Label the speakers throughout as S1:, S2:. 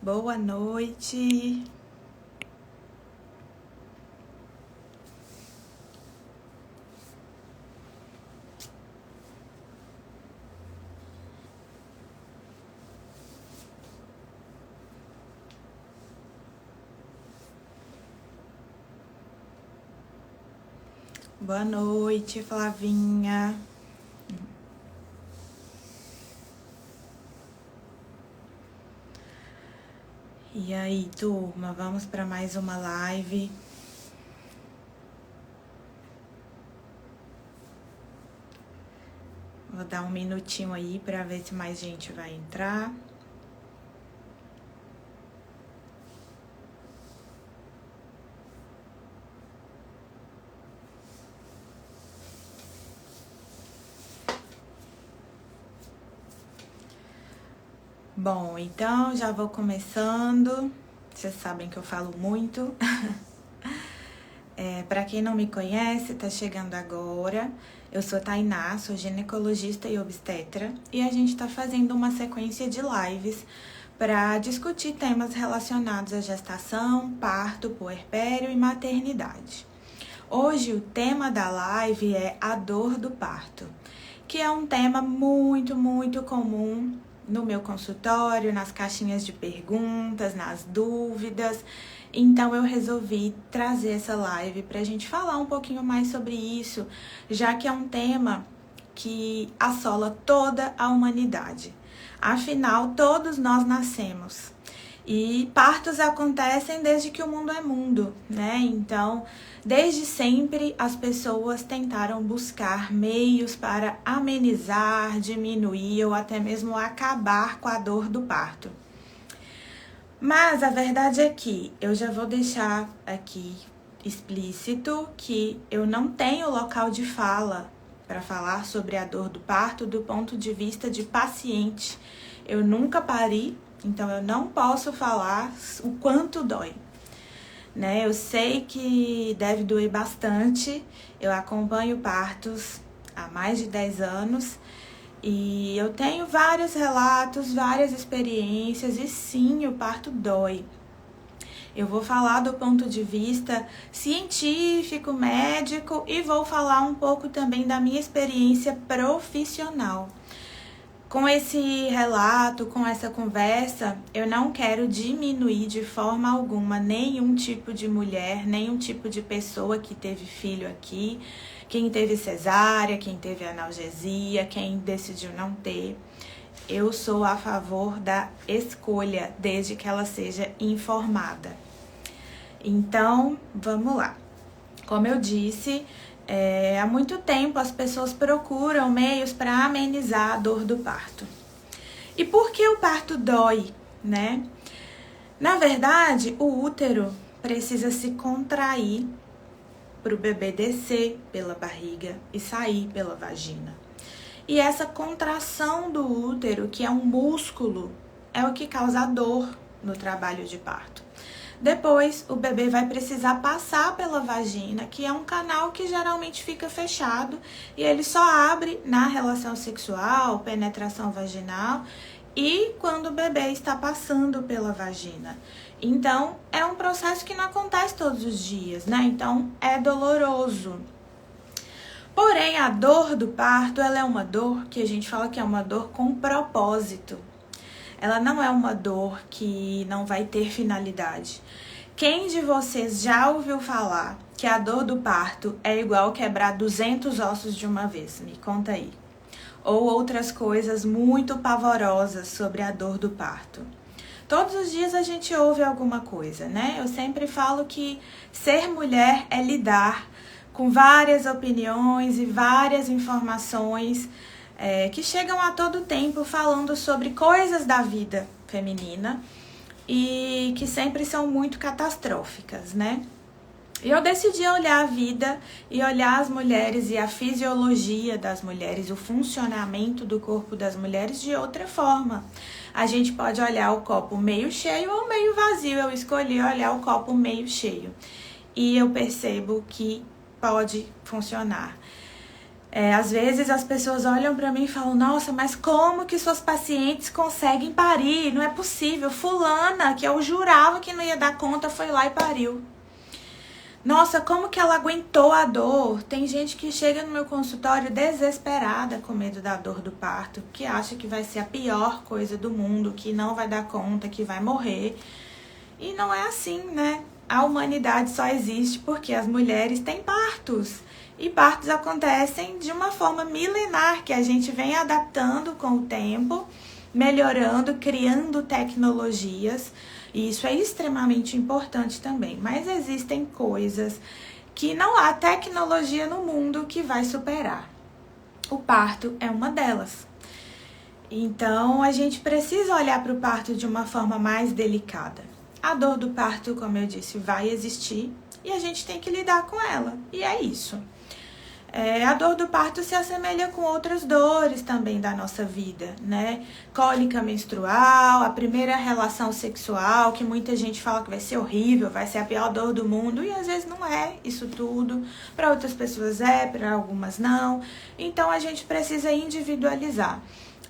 S1: Boa noite. Boa noite, Flavinha. E aí, turma, vamos para mais uma live. Vou dar um minutinho aí para ver se mais gente vai entrar. Bom, então já vou começando. Vocês sabem que eu falo muito. Para quem não me conhece, tá chegando agora. Eu sou Tainá, sou ginecologista e obstetra, e a gente tá fazendo uma sequência de lives para discutir temas relacionados à gestação, parto, puerpério e maternidade. Hoje o tema da live é a dor do parto, que é um tema muito comum no meu consultório, nas caixinhas de perguntas, nas dúvidas. Então eu resolvi trazer essa live para a gente falar um pouquinho mais sobre isso, já que é um tema que assola toda a humanidade. Afinal, todos nós nascemos e partos acontecem desde que o mundo é mundo, né? Então, desde sempre as pessoas tentaram buscar meios para amenizar, diminuir ou até mesmo acabar com a dor do parto. Mas a verdade é que eu já vou deixar aqui explícito que eu não tenho local de fala para falar sobre a dor do parto do ponto de vista de paciente. Eu nunca pari, então eu não posso falar o quanto dói. Né? Eu sei que deve doer bastante. Eu acompanho partos há mais de 10 anos. E eu tenho vários relatos, várias experiências, e sim, o parto dói. Eu vou falar do ponto de vista científico, médico, e vou falar um pouco também da minha experiência profissional. Com esse relato, com essa conversa, eu não quero diminuir de forma alguma nenhum tipo de mulher, nenhum tipo de pessoa que teve filho aqui, quem teve cesárea, quem teve analgesia, quem decidiu não ter. Eu sou a favor da escolha, desde que ela seja informada. Então, vamos lá. Como eu disse, há muito tempo as pessoas procuram meios para amenizar a dor do parto. E por que o parto dói, né? Na verdade, o útero precisa se contrair para o bebê descer pela barriga e sair pela vagina. E essa contração do útero, que é um músculo, é o que causa dor no trabalho de parto. Depois, o bebê vai precisar passar pela vagina, que é um canal que geralmente fica fechado, e ele só abre na relação sexual, penetração vaginal, e quando o bebê está passando pela vagina. Então, é um processo que não acontece todos os dias, né? Então, é doloroso. Porém, a dor do parto, ela é uma dor que a gente fala que é uma dor com propósito. Ela não é uma dor que não vai ter finalidade. Quem de vocês já ouviu falar que a dor do parto é igual quebrar 200 ossos de uma vez? Me conta aí. Ou outras coisas muito pavorosas sobre a dor do parto. Todos os dias a gente ouve alguma coisa, né? Eu sempre falo que ser mulher é lidar com várias opiniões e várias informações que chegam a todo tempo falando sobre coisas da vida feminina e que sempre são muito catastróficas, né? E eu decidi olhar a vida e olhar as mulheres e a fisiologia das mulheres, o funcionamento do corpo das mulheres de outra forma. A gente pode olhar o copo meio cheio ou meio vazio. Eu escolhi olhar o copo meio cheio. E eu percebo que pode funcionar. Às vezes as pessoas olham para mim e falam, nossa, mas como que suas pacientes conseguem parir? Não é possível. Fulana, que eu jurava que não ia dar conta, foi lá e pariu. Nossa, como que ela aguentou a dor? Tem gente que chega no meu consultório desesperada com medo da dor do parto, que acha que vai ser a pior coisa do mundo, que não vai dar conta, que vai morrer. E não é assim, né? A humanidade só existe porque as mulheres têm partos. E partos acontecem de uma forma milenar, que a gente vem adaptando com o tempo, melhorando, criando tecnologias. E isso é extremamente importante também. Mas existem coisas que não há tecnologia no mundo que vai superar. O parto é uma delas. Então, a gente precisa olhar para o parto de uma forma mais delicada. A dor do parto, como eu disse, vai existir e a gente tem que lidar com ela. E é isso. A dor do parto se assemelha com outras dores também da nossa vida, né? Cólica menstrual, a primeira relação sexual, que muita gente fala que vai ser horrível, vai ser a pior dor do mundo, e às vezes não é isso tudo. Para outras pessoas é, para algumas não. Então a gente precisa individualizar.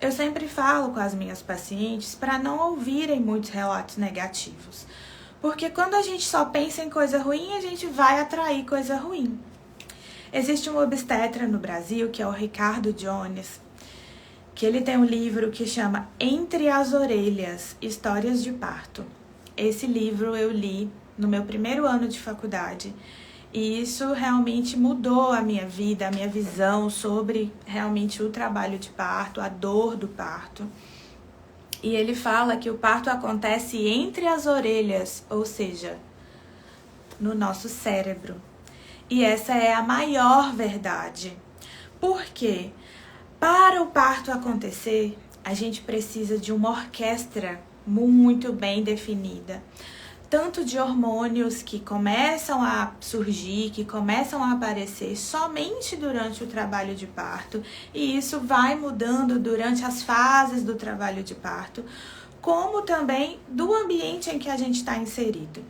S1: Eu sempre falo com as minhas pacientes para não ouvirem muitos relatos negativos. Porque quando a gente só pensa em coisa ruim, a gente vai atrair coisa ruim. Existe um obstetra no Brasil, que é o Ricardo Jones, que ele tem um livro que chama Entre as Orelhas, Histórias de Parto. Esse livro eu li no meu primeiro ano de faculdade e isso realmente mudou a minha vida, a minha visão sobre realmente o trabalho de parto, a dor do parto. E ele fala que o parto acontece entre as orelhas, ou seja, no nosso cérebro. E essa é a maior verdade. Por quê? Para o parto acontecer, a gente precisa de uma orquestra muito bem definida. Tanto de hormônios que começam a surgir, que começam a aparecer somente durante o trabalho de parto. E isso vai mudando durante as fases do trabalho de parto, como também do ambiente em que a gente está inserido.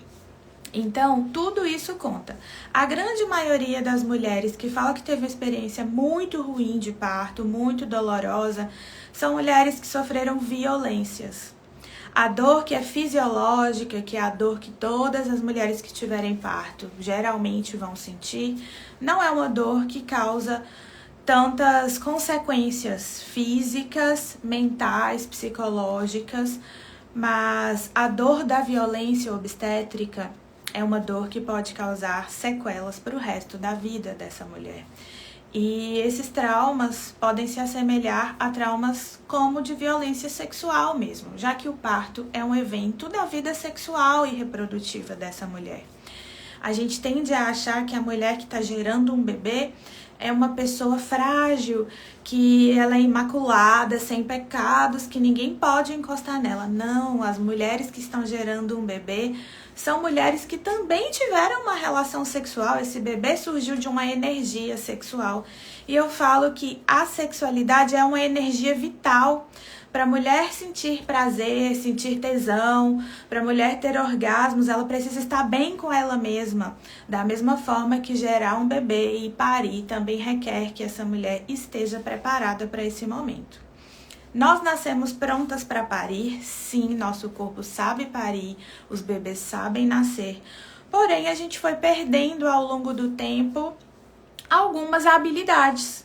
S1: Então, tudo isso conta. A grande maioria das mulheres que fala que teve uma experiência muito ruim de parto, muito dolorosa, são mulheres que sofreram violências. A dor que é fisiológica, que é a dor que todas as mulheres que tiverem parto geralmente vão sentir, não é uma dor que causa tantas consequências físicas, mentais, psicológicas, mas a dor da violência obstétrica é uma dor que pode causar sequelas para o resto da vida dessa mulher. E esses traumas podem se assemelhar a traumas como de violência sexual mesmo, já que o parto é um evento da vida sexual e reprodutiva dessa mulher. A gente tende a achar que a mulher que está gerando um bebê é uma pessoa frágil, que ela é imaculada, sem pecados, que ninguém pode encostar nela. Não, as mulheres que estão gerando um bebê são mulheres que também tiveram uma relação sexual. Esse bebê surgiu de uma energia sexual. E eu falo que a sexualidade é uma energia vital. Para a mulher sentir prazer, sentir tesão, para a mulher ter orgasmos, ela precisa estar bem com ela mesma. Da mesma forma que gerar um bebê e parir também requer que essa mulher esteja preparada para esse momento. Nós nascemos prontas para parir, sim, nosso corpo sabe parir, os bebês sabem nascer. Porém, a gente foi perdendo ao longo do tempo algumas habilidades.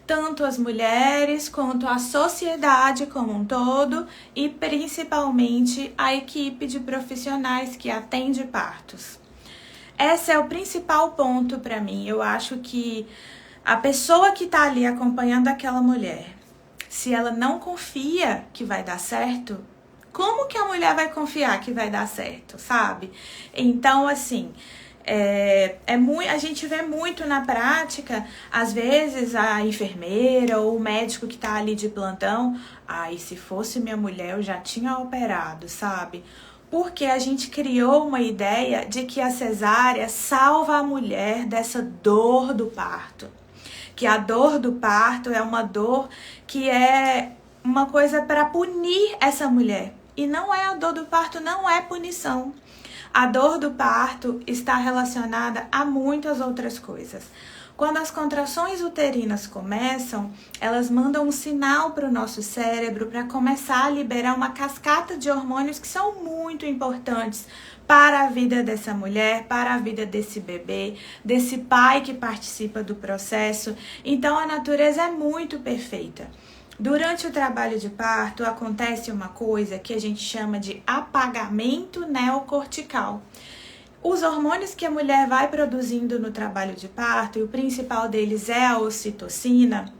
S1: Tanto as mulheres quanto a sociedade como um todo e principalmente a equipe de profissionais que atende partos. Esse é o principal ponto para mim. Eu acho que a pessoa que está ali acompanhando aquela mulher, se ela não confia que vai dar certo, como que a mulher vai confiar que vai dar certo, sabe? Então, assim, a gente vê muito na prática, às vezes a enfermeira ou o médico que tá ali de plantão, e se fosse minha mulher eu já tinha operado, sabe? Porque a gente criou uma ideia de que a cesárea salva a mulher dessa dor do parto. Que a dor do parto é uma dor que é uma coisa para punir essa mulher. E não é, a dor do parto não é punição. A dor do parto está relacionada a muitas outras coisas. Quando as contrações uterinas começam, elas mandam um sinal para o nosso cérebro para começar a liberar uma cascata de hormônios que são muito importantes para a vida dessa mulher, para a vida desse bebê, desse pai que participa do processo. Então, a natureza é muito perfeita. Durante o trabalho de parto, acontece uma coisa que a gente chama de apagamento neocortical. Os hormônios que a mulher vai produzindo no trabalho de parto, e o principal deles é a ocitocina,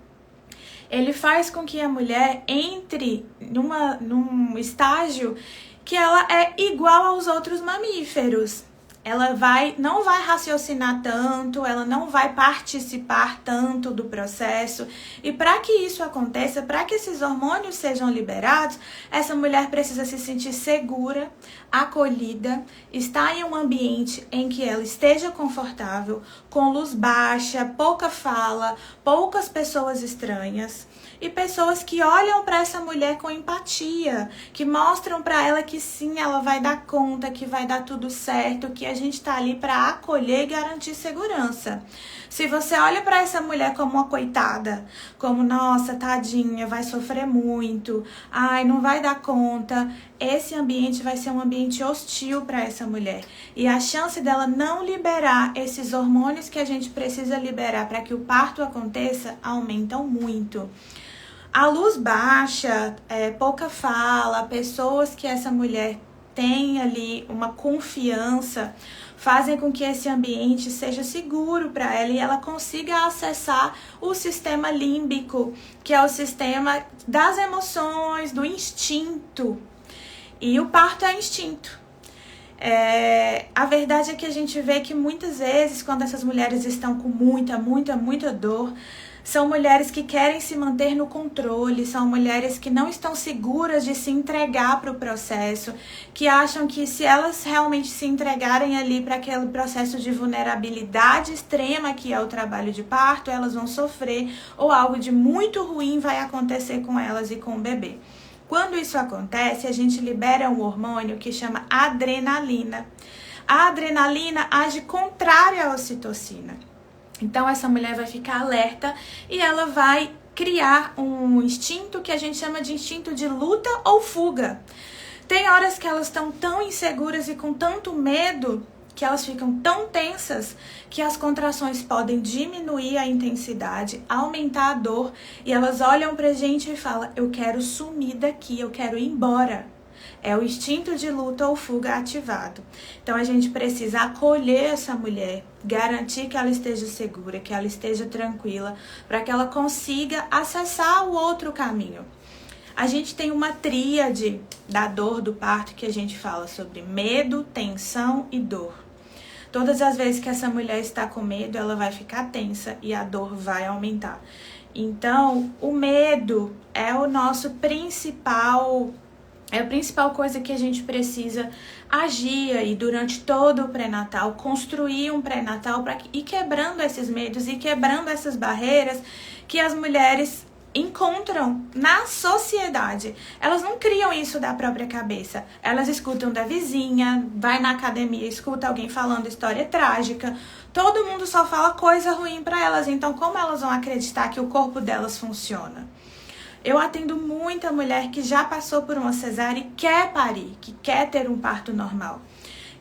S1: ele faz com que a mulher entre num estágio que ela é igual aos outros mamíferos. Ela não vai raciocinar tanto, ela não vai participar tanto do processo. E para que isso aconteça, para que esses hormônios sejam liberados, essa mulher precisa se sentir segura, acolhida, estar em um ambiente em que ela esteja confortável, com luz baixa, pouca fala, poucas pessoas estranhas. E pessoas que olham para essa mulher com empatia, que mostram para ela que sim, ela vai dar conta, que vai dar tudo certo, que a gente está ali para acolher e garantir segurança. Se você olha para essa mulher como uma coitada, como, nossa, tadinha, vai sofrer muito, ai, não vai dar conta, esse ambiente vai ser um ambiente hostil para essa mulher. E a chance dela não liberar esses hormônios que a gente precisa liberar para que o parto aconteça aumentam muito. A luz baixa, pouca fala, pessoas que essa mulher tem ali uma confiança, fazem com que esse ambiente seja seguro para ela e ela consiga acessar o sistema límbico, que é o sistema das emoções, do instinto. E o parto é instinto. A verdade é que a gente vê que muitas vezes, quando essas mulheres estão com muita dor, são mulheres que querem se manter no controle, são mulheres que não estão seguras de se entregar para o processo, que acham que se elas realmente se entregarem ali para aquele processo de vulnerabilidade extrema que é o trabalho de parto, elas vão sofrer ou algo de muito ruim vai acontecer com elas e com o bebê. Quando isso acontece, a gente libera um hormônio que chama adrenalina. A adrenalina age contrária à ocitocina. Então, essa mulher vai ficar alerta e ela vai criar um instinto que a gente chama de instinto de luta ou fuga. Tem horas que elas estão tão inseguras e com tanto medo que elas ficam tão tensas que as contrações podem diminuir a intensidade, aumentar a dor e elas olham pra gente e falam: eu quero sumir daqui, eu quero ir embora. É o instinto de luta ou fuga ativado. Então, a gente precisa acolher essa mulher, garantir que ela esteja segura, que ela esteja tranquila, para que ela consiga acessar o outro caminho. A gente tem uma tríade da dor do parto que a gente fala sobre medo, tensão e dor. Todas as vezes que essa mulher está com medo, ela vai ficar tensa e a dor vai aumentar. Então, o medo é o nosso principal... É a principal coisa que a gente precisa agir aí durante todo o pré-natal, construir um pré-natal para ir quebrando esses medos e quebrando essas barreiras que as mulheres encontram na sociedade. Elas não criam isso da própria cabeça. Elas escutam da vizinha, vai na academia, escuta alguém falando história trágica. Todo mundo só fala coisa ruim para elas. Então, como elas vão acreditar que o corpo delas funciona? Eu atendo muita mulher que já passou por uma cesárea e quer parir, que quer ter um parto normal.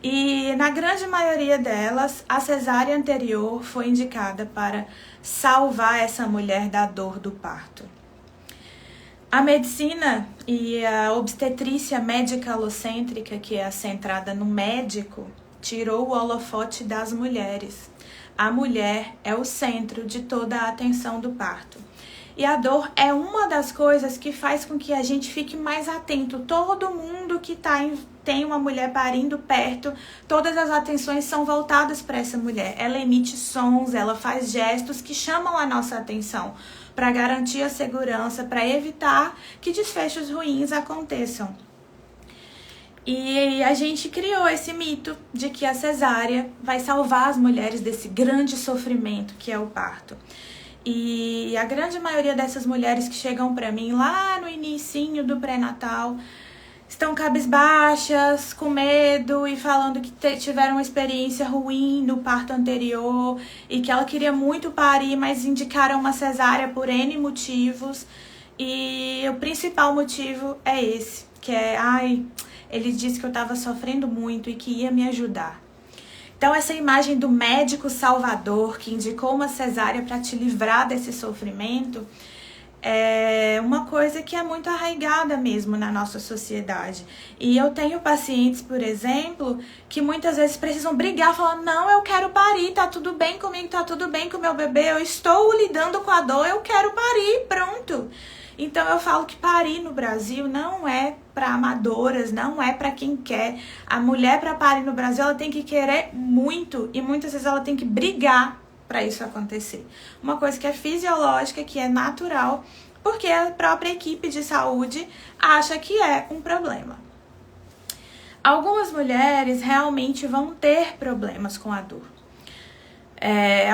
S1: E na grande maioria delas, a cesárea anterior foi indicada para salvar essa mulher da dor do parto. A medicina e a obstetrícia médica-alocêntrica, que é centrada no médico, tirou o holofote das mulheres. A mulher é o centro de toda a atenção do parto. E a dor é uma das coisas que faz com que a gente fique mais atento. Todo mundo que tem uma mulher parindo perto, todas as atenções são voltadas para essa mulher. Ela emite sons, ela faz gestos que chamam a nossa atenção para garantir a segurança, para evitar que desfechos ruins aconteçam. E a gente criou esse mito de que a cesárea vai salvar as mulheres desse grande sofrimento que é o parto. E a grande maioria dessas mulheres que chegam para mim lá no inicinho do pré-natal estão cabisbaixas, com medo e falando que tiveram uma experiência ruim no parto anterior e que ela queria muito parir, mas indicaram uma cesárea por N motivos. E o principal motivo é esse, que é, ele disse que eu estava sofrendo muito e que ia me ajudar. Então, essa imagem do médico salvador que indicou uma cesárea para te livrar desse sofrimento é uma coisa que é muito arraigada mesmo na nossa sociedade. E eu tenho pacientes, por exemplo, que muitas vezes precisam brigar, falando, não, eu quero parir, tá tudo bem comigo, tá tudo bem com o meu bebê, eu estou lidando com a dor, eu quero parir, pronto. Então eu falo que parir no Brasil não é para amadoras, não é para quem quer. A mulher, para parir no Brasil, ela tem que querer muito e muitas vezes ela tem que brigar para isso acontecer. Uma coisa que é fisiológica, que é natural, porque a própria equipe de saúde acha que é um problema. Algumas mulheres realmente vão ter problemas com a dor.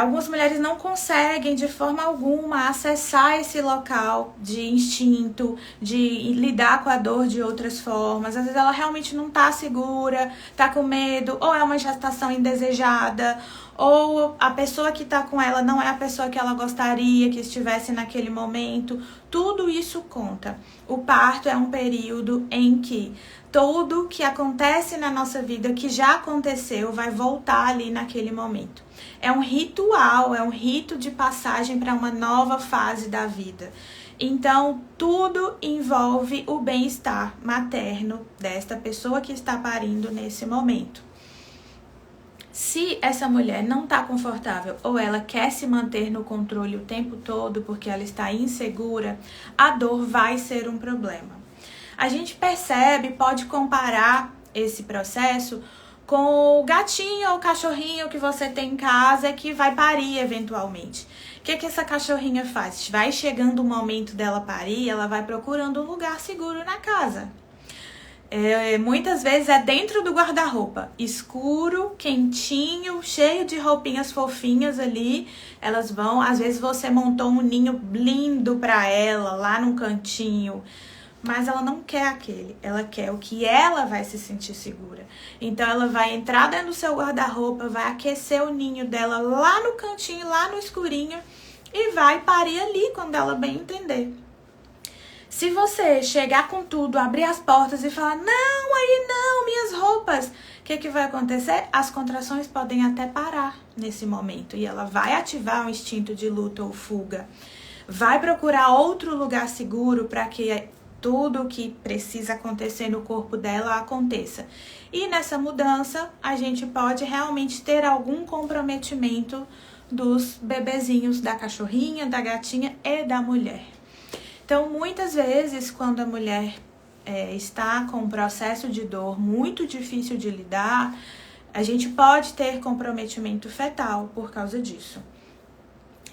S1: Algumas mulheres não conseguem de forma alguma acessar esse local de instinto, de lidar com a dor de outras formas. Às vezes ela realmente não está segura, está com medo, ou é uma gestação indesejada, ou a pessoa que está com ela não é a pessoa que ela gostaria que estivesse naquele momento. Tudo isso conta. O parto é um período em que tudo que acontece na nossa vida, que já aconteceu, vai voltar ali naquele momento. É um ritual, é um rito de passagem para uma nova fase da vida. Então, tudo envolve o bem-estar materno desta pessoa que está parindo nesse momento. Se essa mulher não está confortável ou ela quer se manter no controle o tempo todo porque ela está insegura, a dor vai ser um problema. A gente percebe, pode comparar esse processo com o gatinho ou cachorrinho que você tem em casa que vai parir eventualmente. O que essa cachorrinha faz? Vai chegando o momento dela parir, ela vai procurando um lugar seguro na casa. Muitas vezes é dentro do guarda-roupa, escuro, quentinho, cheio de roupinhas fofinhas ali. Elas vão, às vezes você montou um ninho lindo para ela lá num cantinho, mas ela não quer aquele, ela quer o que ela vai se sentir segura. Então ela vai entrar dentro do seu guarda-roupa, vai aquecer o ninho dela lá no cantinho, lá no escurinho e vai parir ali quando ela bem entender. Se você chegar com tudo, abrir as portas e falar, não, aí não, minhas roupas, o que vai acontecer? As contrações podem até parar nesse momento e ela vai ativar o instinto de luta ou fuga. Vai procurar outro lugar seguro para que tudo o que precisa acontecer no corpo dela aconteça. E nessa mudança, a gente pode realmente ter algum comprometimento dos bebezinhos, da cachorrinha, da gatinha e da mulher. Então, muitas vezes, quando a mulher está com um processo de dor muito difícil de lidar, a gente pode ter comprometimento fetal por causa disso.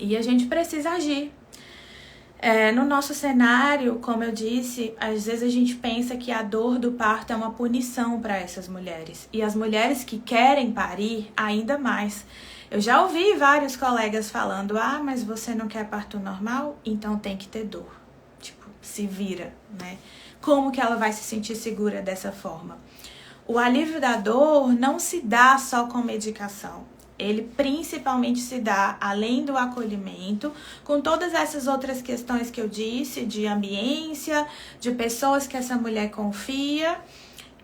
S1: E a gente precisa agir. No nosso cenário, como eu disse, às vezes a gente pensa que a dor do parto é uma punição para essas mulheres. E as mulheres que querem parir, ainda mais. Eu já ouvi vários colegas falando, mas você não quer parto normal? Então tem que ter dor. Tipo, se vira, né? Como que ela vai se sentir segura dessa forma? O alívio da dor não se dá só com medicação. Ele principalmente se dá, além do acolhimento, com todas essas outras questões que eu disse, de ambiência, de pessoas que essa mulher confia.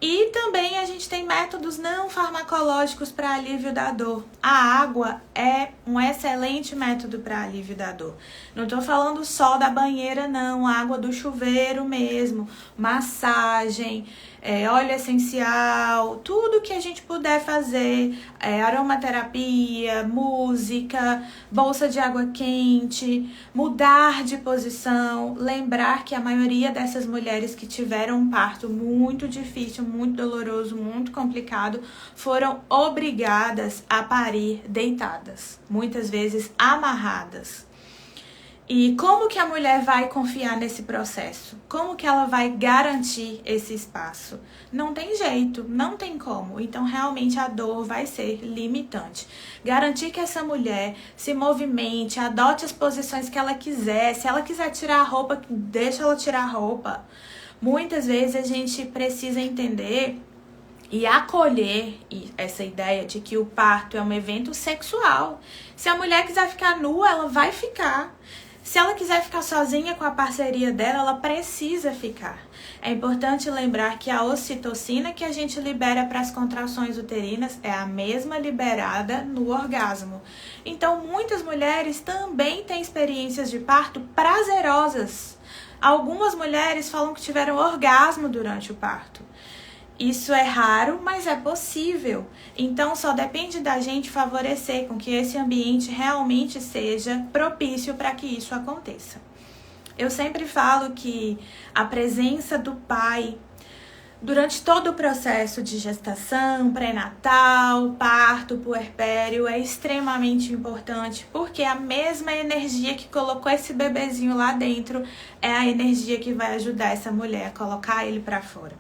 S1: E também a gente tem métodos não farmacológicos para alívio da dor. A água é um excelente método para alívio da dor. Não estou falando só da banheira, não. A água do chuveiro mesmo, massagem, óleo essencial, tudo que a gente puder fazer, aromaterapia, música, bolsa de água quente, mudar de posição, lembrar que a maioria dessas mulheres que tiveram um parto muito difícil, muito doloroso, muito complicado, foram obrigadas a parir deitadas, muitas vezes amarradas. E como que a mulher vai confiar nesse processo? Como que ela vai garantir esse espaço? Não tem jeito, não tem como. Então, realmente, a dor vai ser limitante. Garantir que essa mulher se movimente, adote as posições que ela quiser. Se ela quiser tirar a roupa, deixa ela tirar a roupa. Muitas vezes a gente precisa entender e acolher essa ideia de que o parto é um evento sexual. Se a mulher quiser ficar nua, ela vai ficar. Se ela quiser ficar sozinha com a parceria dela, ela precisa ficar. É importante lembrar que a ocitocina que a gente libera para as contrações uterinas é a mesma liberada no orgasmo. Então, muitas mulheres também têm experiências de parto prazerosas. Algumas mulheres falam que tiveram orgasmo durante o parto. Isso é raro, mas é possível. Então, só depende da gente favorecer com que esse ambiente realmente seja propício para que isso aconteça. Eu sempre falo que a presença do pai durante todo o processo de gestação, pré-natal, parto, puerpério é extremamente importante, porque a mesma energia que colocou esse bebezinho lá dentro é a energia que vai ajudar essa mulher a colocar ele para fora.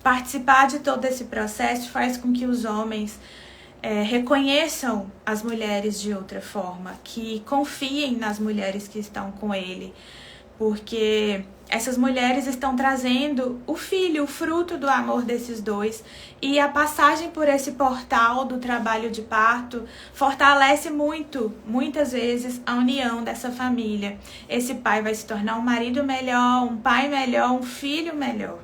S1: Participar de todo esse processo faz com que os homens reconheçam as mulheres de outra forma, que confiem nas mulheres que estão com ele, porque essas mulheres estão trazendo o filho, o fruto do amor desses dois, e a passagem por esse portal do trabalho de parto fortalece muitas vezes a união dessa família. Esse pai vai se tornar um marido melhor, um pai melhor, um filho melhor.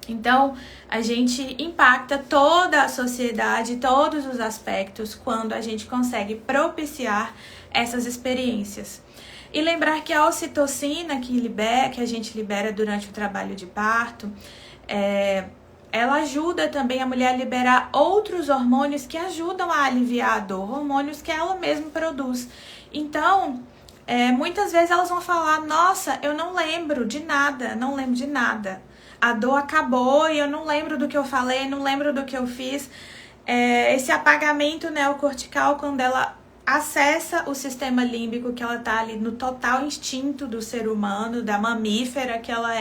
S1: Então, a gente impacta toda a sociedade, todos os aspectos, quando a gente consegue propiciar essas experiências. E lembrar que a ocitocina que a gente libera durante o trabalho de parto, ela ajuda também a mulher a liberar outros hormônios que ajudam a aliviar a dor, hormônios que ela mesma produz. Então, muitas vezes elas vão falar, nossa, eu não lembro de nada, não lembro de nada. A dor acabou e eu não lembro do que eu falei, não lembro do que eu fiz. Esse apagamento neocortical, quando ela acessa o sistema límbico, que ela tá ali no total instinto do ser humano, da mamífera que ela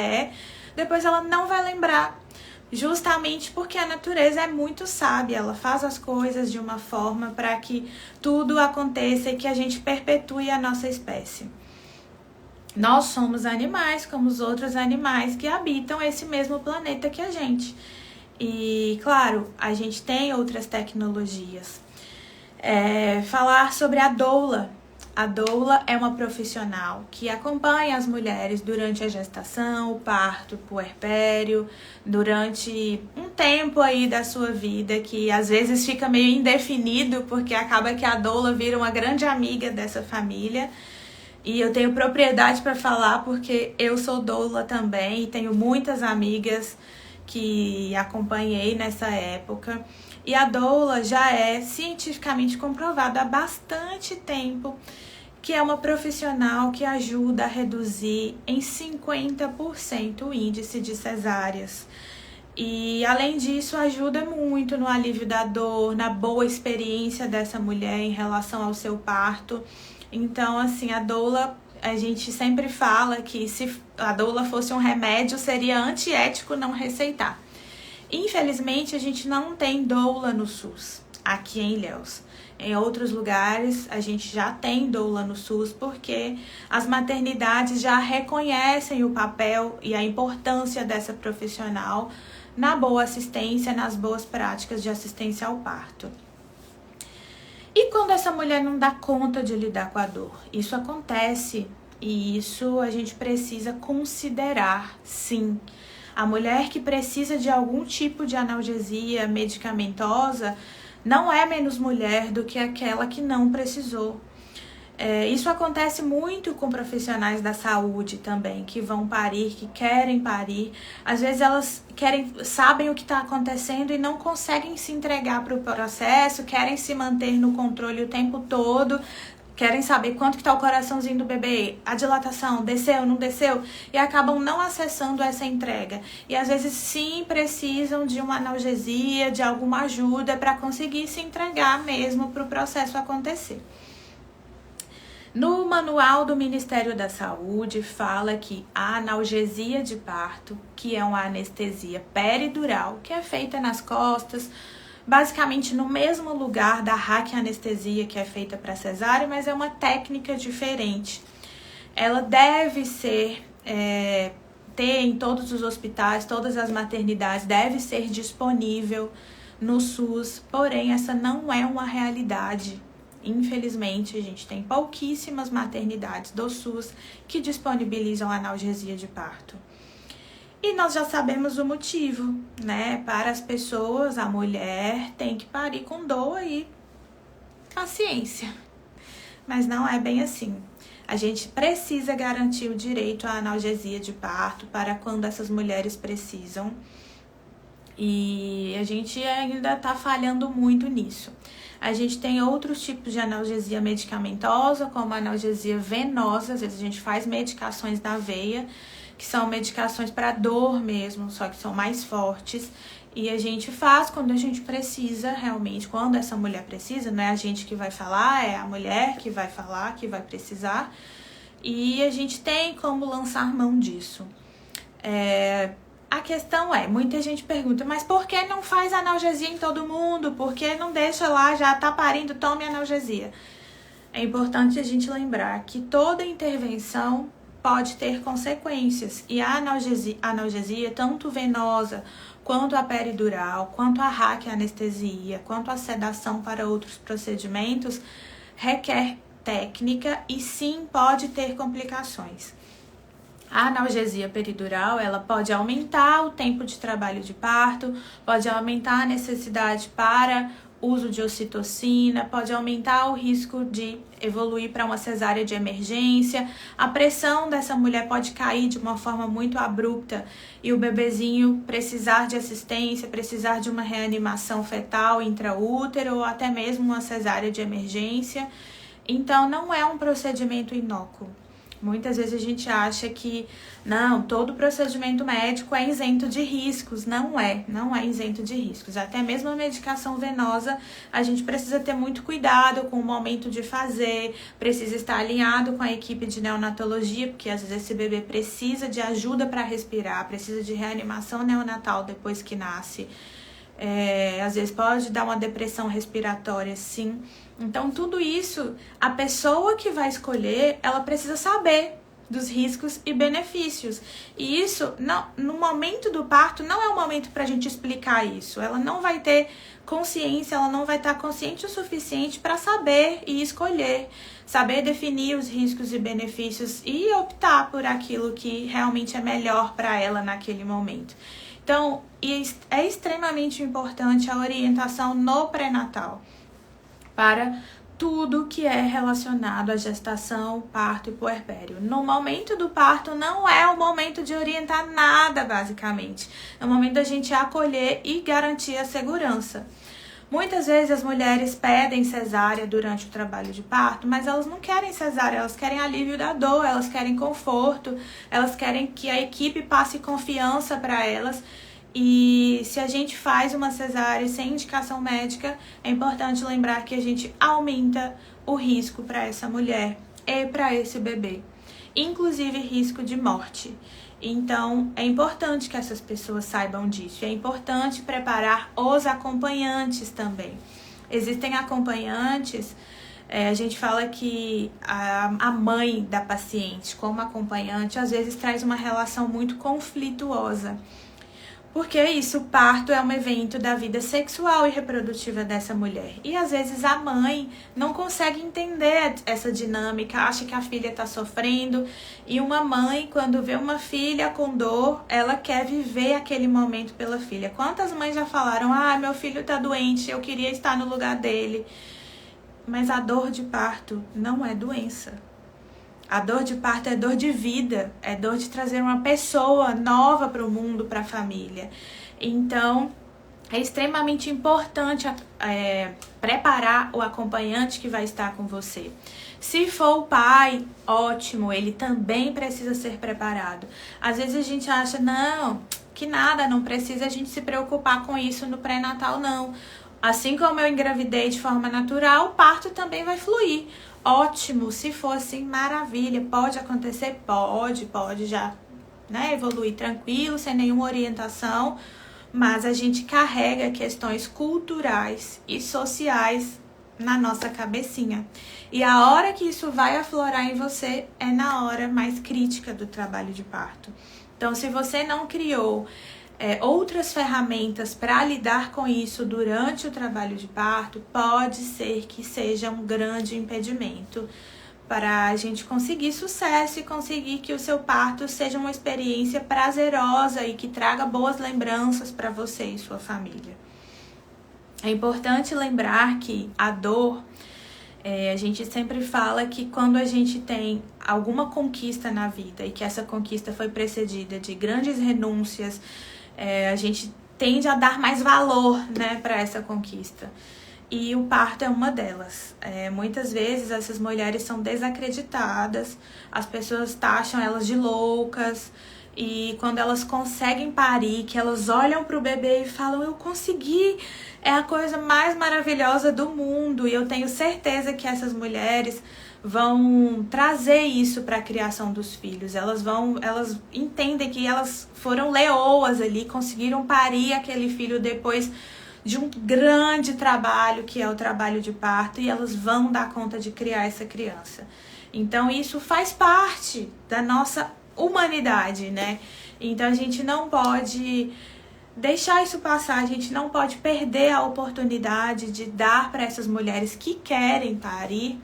S1: depois ela não vai lembrar. Justamente porque a natureza é muito sábia, ela faz as coisas de uma forma para que tudo aconteça e que a gente perpetue a nossa espécie. Nós somos animais, como os outros animais que habitam esse mesmo planeta que a gente. E, claro, a gente tem outras tecnologias. Falar sobre a doula. A doula é uma profissional que acompanha as mulheres durante a gestação, o parto, o puerpério, durante um tempo aí da sua vida, que às vezes fica meio indefinido, porque acaba que a doula vira uma grande amiga dessa família. E eu tenho propriedade para falar porque eu sou doula também e tenho muitas amigas que acompanhei nessa época. E a doula já é cientificamente comprovada há bastante tempo que é uma profissional que ajuda a reduzir em 50% o índice de cesáreas. E, além disso, ajuda muito no alívio da dor, na boa experiência dessa mulher em relação ao seu parto. Então, assim, a doula, a gente sempre fala que se a doula fosse um remédio, seria antiético não receitar. Infelizmente, a gente não tem doula no SUS, aqui em Ilhéus. Em outros lugares, a gente já tem doula no SUS, porque as maternidades já reconhecem o papel e a importância dessa profissional na boa assistência, nas boas práticas de assistência ao parto. E quando essa mulher não dá conta de lidar com a dor? Isso acontece e isso a gente precisa considerar, sim. A mulher que precisa de algum tipo de analgesia medicamentosa não é menos mulher do que aquela que não precisou. Isso acontece muito com profissionais da saúde também, que vão parir, que querem parir. Às vezes elas sabem o que está acontecendo e não conseguem se entregar para o processo, querem se manter no controle o tempo todo, querem saber quanto que está o coraçãozinho do bebê, a dilatação, desceu, não desceu, e acabam não acessando essa entrega. E às vezes sim precisam de uma analgesia, de alguma ajuda para conseguir se entregar mesmo para o processo acontecer. No manual do Ministério da Saúde fala que a analgesia de parto, que é uma anestesia peridural, que é feita nas costas, basicamente no mesmo lugar da raquianestesia que é feita para cesárea, mas é uma técnica diferente. Ela deve ser ter em todos os hospitais, todas as maternidades, deve ser disponível no SUS, porém essa não é uma realidade. Infelizmente, a gente tem pouquíssimas maternidades do SUS que disponibilizam analgesia de parto. E nós já sabemos o motivo, né? Para as pessoas, a mulher tem que parir com dor e paciência. Mas não é bem assim. A gente precisa garantir o direito à analgesia de parto para quando essas mulheres precisam. E a gente ainda está falhando muito nisso. A gente tem outros tipos de analgesia medicamentosa, como a analgesia venosa. Às vezes a gente faz medicações na veia, que são medicações para dor mesmo, só que são mais fortes. E a gente faz quando a gente precisa, realmente, quando essa mulher precisa, não é a gente que vai falar, é a mulher que vai falar, que vai precisar. E a gente tem como lançar mão disso. A questão é, muita gente pergunta, mas por que não faz analgesia em todo mundo? Por que não deixa lá, já tá parindo, tome analgesia? É importante a gente lembrar que toda intervenção pode ter consequências. E a analgesia, tanto venosa, quanto a peridural, quanto a raquianestesia, quanto a sedação para outros procedimentos, requer técnica e sim pode ter complicações. A analgesia peridural, ela pode aumentar o tempo de trabalho de parto, pode aumentar a necessidade para uso de ocitocina, pode aumentar o risco de evoluir para uma cesárea de emergência. A pressão dessa mulher pode cair de uma forma muito abrupta e o bebezinho precisar de assistência, precisar de uma reanimação fetal intraútero ou até mesmo uma cesárea de emergência. Então, não é um procedimento inócuo. Muitas vezes a gente acha que, não, todo procedimento médico é isento de riscos. Não é isento de riscos. Até mesmo a medicação venosa, a gente precisa ter muito cuidado com o momento de fazer, precisa estar alinhado com a equipe de neonatologia, porque às vezes esse bebê precisa de ajuda para respirar, precisa de reanimação neonatal depois que nasce. Às vezes pode dar uma depressão respiratória, sim. Então, tudo isso, a pessoa que vai escolher, ela precisa saber dos riscos e benefícios. E isso, no momento do parto, não é o momento para a gente explicar isso. Ela não vai ter consciência, ela não vai estar consciente o suficiente para saber e escolher. Saber definir os riscos e benefícios e optar por aquilo que realmente é melhor para ela naquele momento. Então, é extremamente importante a orientação no pré-natal para tudo que é relacionado à gestação, parto e puerpério. No momento do parto não é o momento de orientar nada, basicamente. É o momento da gente acolher e garantir a segurança. Muitas vezes as mulheres pedem cesárea durante o trabalho de parto, mas elas não querem cesárea, elas querem alívio da dor, elas querem conforto, elas querem que a equipe passe confiança para elas. E se a gente faz uma cesárea sem indicação médica, é importante lembrar que a gente aumenta o risco para essa mulher e para esse bebê, inclusive risco de morte. Então, é importante que essas pessoas saibam disso. É importante preparar os acompanhantes também. Existem acompanhantes, a gente fala que a mãe da paciente como acompanhante, às vezes traz uma relação muito conflituosa. Porque isso, o parto é um evento da vida sexual e reprodutiva dessa mulher. E às vezes a mãe não consegue entender essa dinâmica, acha que a filha está sofrendo. E uma mãe, quando vê uma filha com dor, ela quer viver aquele momento pela filha. Quantas mães já falaram, meu filho está doente, eu queria estar no lugar dele. Mas a dor de parto não é doença. A dor de parto é dor de vida, é dor de trazer uma pessoa nova para o mundo, para a família. Então, é extremamente importante preparar o acompanhante que vai estar com você. Se for o pai, ótimo, ele também precisa ser preparado. Às vezes a gente acha, que nada, não precisa a gente se preocupar com isso no pré-natal, não. Assim como eu engravidei de forma natural, o parto também vai fluir. Ótimo, se for assim, maravilha, pode acontecer? Pode já, evoluir tranquilo, sem nenhuma orientação, mas a gente carrega questões culturais e sociais na nossa cabecinha. E a hora que isso vai aflorar em você é na hora mais crítica do trabalho de parto. Então, se você não criou outras ferramentas para lidar com isso durante o trabalho de parto, pode ser que seja um grande impedimento para a gente conseguir sucesso e conseguir que o seu parto seja uma experiência prazerosa e que traga boas lembranças para você e sua família. É importante lembrar que a dor, a gente sempre fala que quando a gente tem alguma conquista na vida e que essa conquista foi precedida de grandes renúncias, a gente tende a dar mais valor, né, para essa conquista. E o parto é uma delas. Muitas vezes essas mulheres são desacreditadas, as pessoas taxam elas de loucas, e quando elas conseguem parir, que elas olham para o bebê e falam, eu consegui, é a coisa mais maravilhosa do mundo. E eu tenho certeza que essas mulheres vão trazer isso para a criação dos filhos. Elas entendem que elas foram leoas ali, conseguiram parir aquele filho depois de um grande trabalho, que é o trabalho de parto, e elas vão dar conta de criar essa criança. Então isso faz parte da nossa humanidade, né? Então a gente não pode deixar isso passar, a gente não pode perder a oportunidade de dar para essas mulheres que querem parir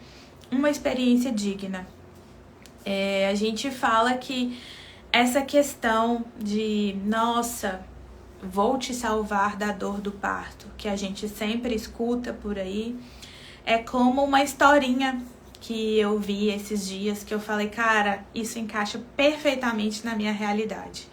S1: uma experiência digna. A gente fala que essa questão de, nossa, vou te salvar da dor do parto, que a gente sempre escuta por aí, é como uma historinha que eu vi esses dias, que eu falei, cara, isso encaixa perfeitamente na minha realidade.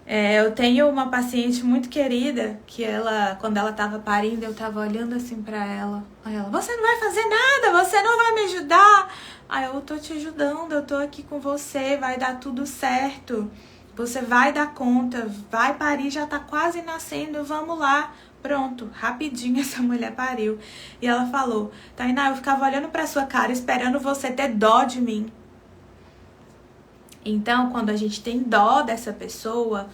S1: Eu tenho uma paciente muito querida, que ela, quando ela tava parindo, eu tava olhando assim pra ela, aí ela, você não vai fazer nada, você não vai me ajudar? Aí eu tô te ajudando, eu tô aqui com você, vai dar tudo certo, você vai dar conta, vai parir, já tá quase nascendo, vamos lá. Pronto, rapidinho essa mulher pariu. E ela falou, Tainá, eu ficava olhando pra sua cara, esperando você ter dó de mim. Então, quando a gente tem dó dessa pessoa,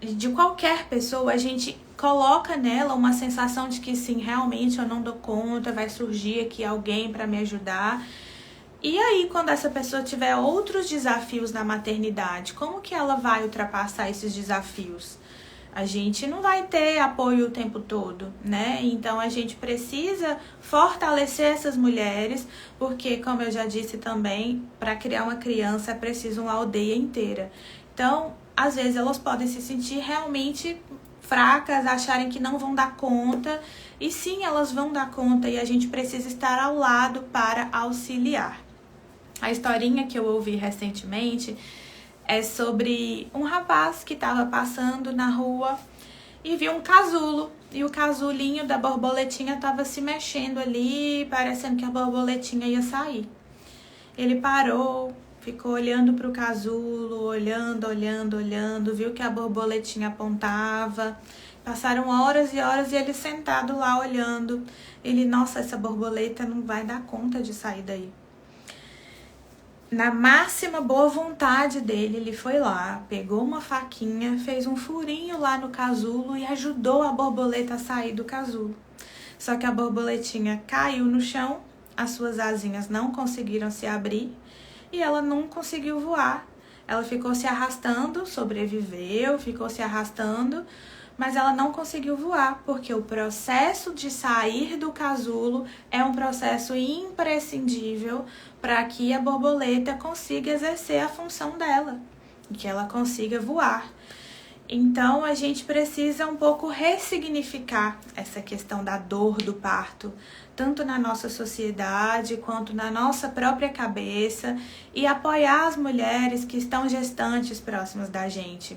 S1: de qualquer pessoa, a gente coloca nela uma sensação de que sim, realmente eu não dou conta, vai surgir aqui alguém pra me ajudar. E aí, quando essa pessoa tiver outros desafios na maternidade, como que ela vai ultrapassar esses desafios? A gente não vai ter apoio o tempo todo, né? Então a gente precisa fortalecer essas mulheres, porque, como eu já disse também, para criar uma criança é preciso uma aldeia inteira. Então, às vezes elas podem se sentir realmente fracas, acharem que não vão dar conta, e sim, elas vão dar conta, e a gente precisa estar ao lado para auxiliar. A historinha que eu ouvi recentemente é sobre um rapaz que estava passando na rua e viu um casulo. E o casulinho da borboletinha estava se mexendo ali, parecendo que a borboletinha ia sair. Ele parou, ficou olhando para o casulo, olhando, viu que a borboletinha apontava. Passaram horas e horas e ele sentado lá olhando. Ele, nossa, essa borboleta não vai dar conta de sair daí. Na máxima boa vontade dele, ele foi lá, pegou uma faquinha, fez um furinho lá no casulo e ajudou a borboleta a sair do casulo. Só que a borboletinha caiu no chão, as suas asinhas não conseguiram se abrir e ela não conseguiu voar. Ela ficou se arrastando, sobreviveu, ficou se arrastando, mas ela não conseguiu voar, porque o processo de sair do casulo é um processo imprescindível para que a borboleta consiga exercer a função dela, que ela consiga voar. Então, a gente precisa um pouco ressignificar essa questão da dor do parto, tanto na nossa sociedade quanto na nossa própria cabeça, e apoiar as mulheres que estão gestantes próximas da gente.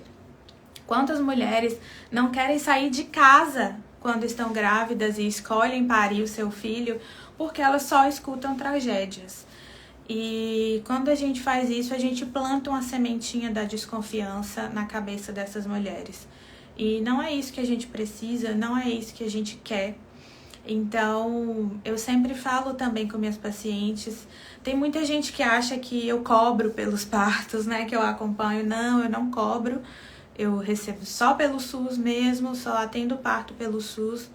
S1: Quantas mulheres não querem sair de casa quando estão grávidas e escolhem parir o seu filho porque elas só escutam tragédias? E quando a gente faz isso, a gente planta uma sementinha da desconfiança na cabeça dessas mulheres. E não é isso que a gente precisa, não é isso que a gente quer. Então, eu sempre falo também com minhas pacientes, tem muita gente que acha que eu cobro pelos partos, né, que eu acompanho. Não, eu não cobro. Eu recebo só pelo SUS mesmo, só atendo parto pelo SUS.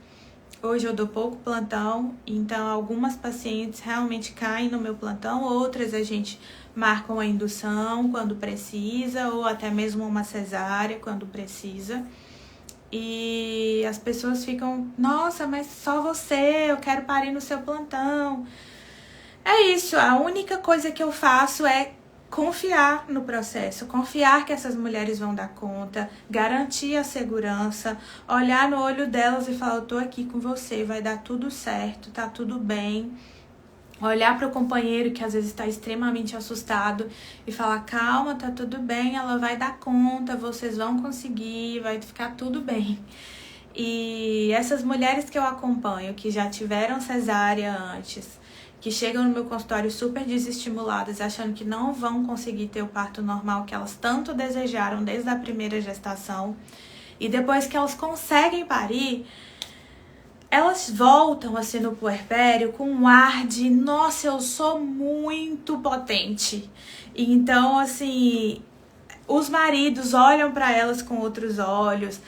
S1: Hoje eu dou pouco plantão, então algumas pacientes realmente caem no meu plantão, outras a gente marca uma indução quando precisa, ou até mesmo uma cesárea quando precisa. E as pessoas ficam, nossa, mas só você, eu quero parir no seu plantão. É isso, a única coisa que eu faço é confiar no processo, confiar que essas mulheres vão dar conta, garantir a segurança, olhar no olho delas e falar, eu tô aqui com você, vai dar tudo certo, tá tudo bem. Olhar para o companheiro que às vezes está extremamente assustado e falar, calma, tá tudo bem, ela vai dar conta, vocês vão conseguir, vai ficar tudo bem. E essas mulheres que eu acompanho, que já tiveram cesárea antes, que chegam no meu consultório super desestimuladas, achando que não vão conseguir ter o parto normal que elas tanto desejaram desde a primeira gestação, e depois que elas conseguem parir, elas voltam assim no puerpério com um ar de, nossa, eu sou muito potente. Então, assim, os maridos olham para elas com outros olhos.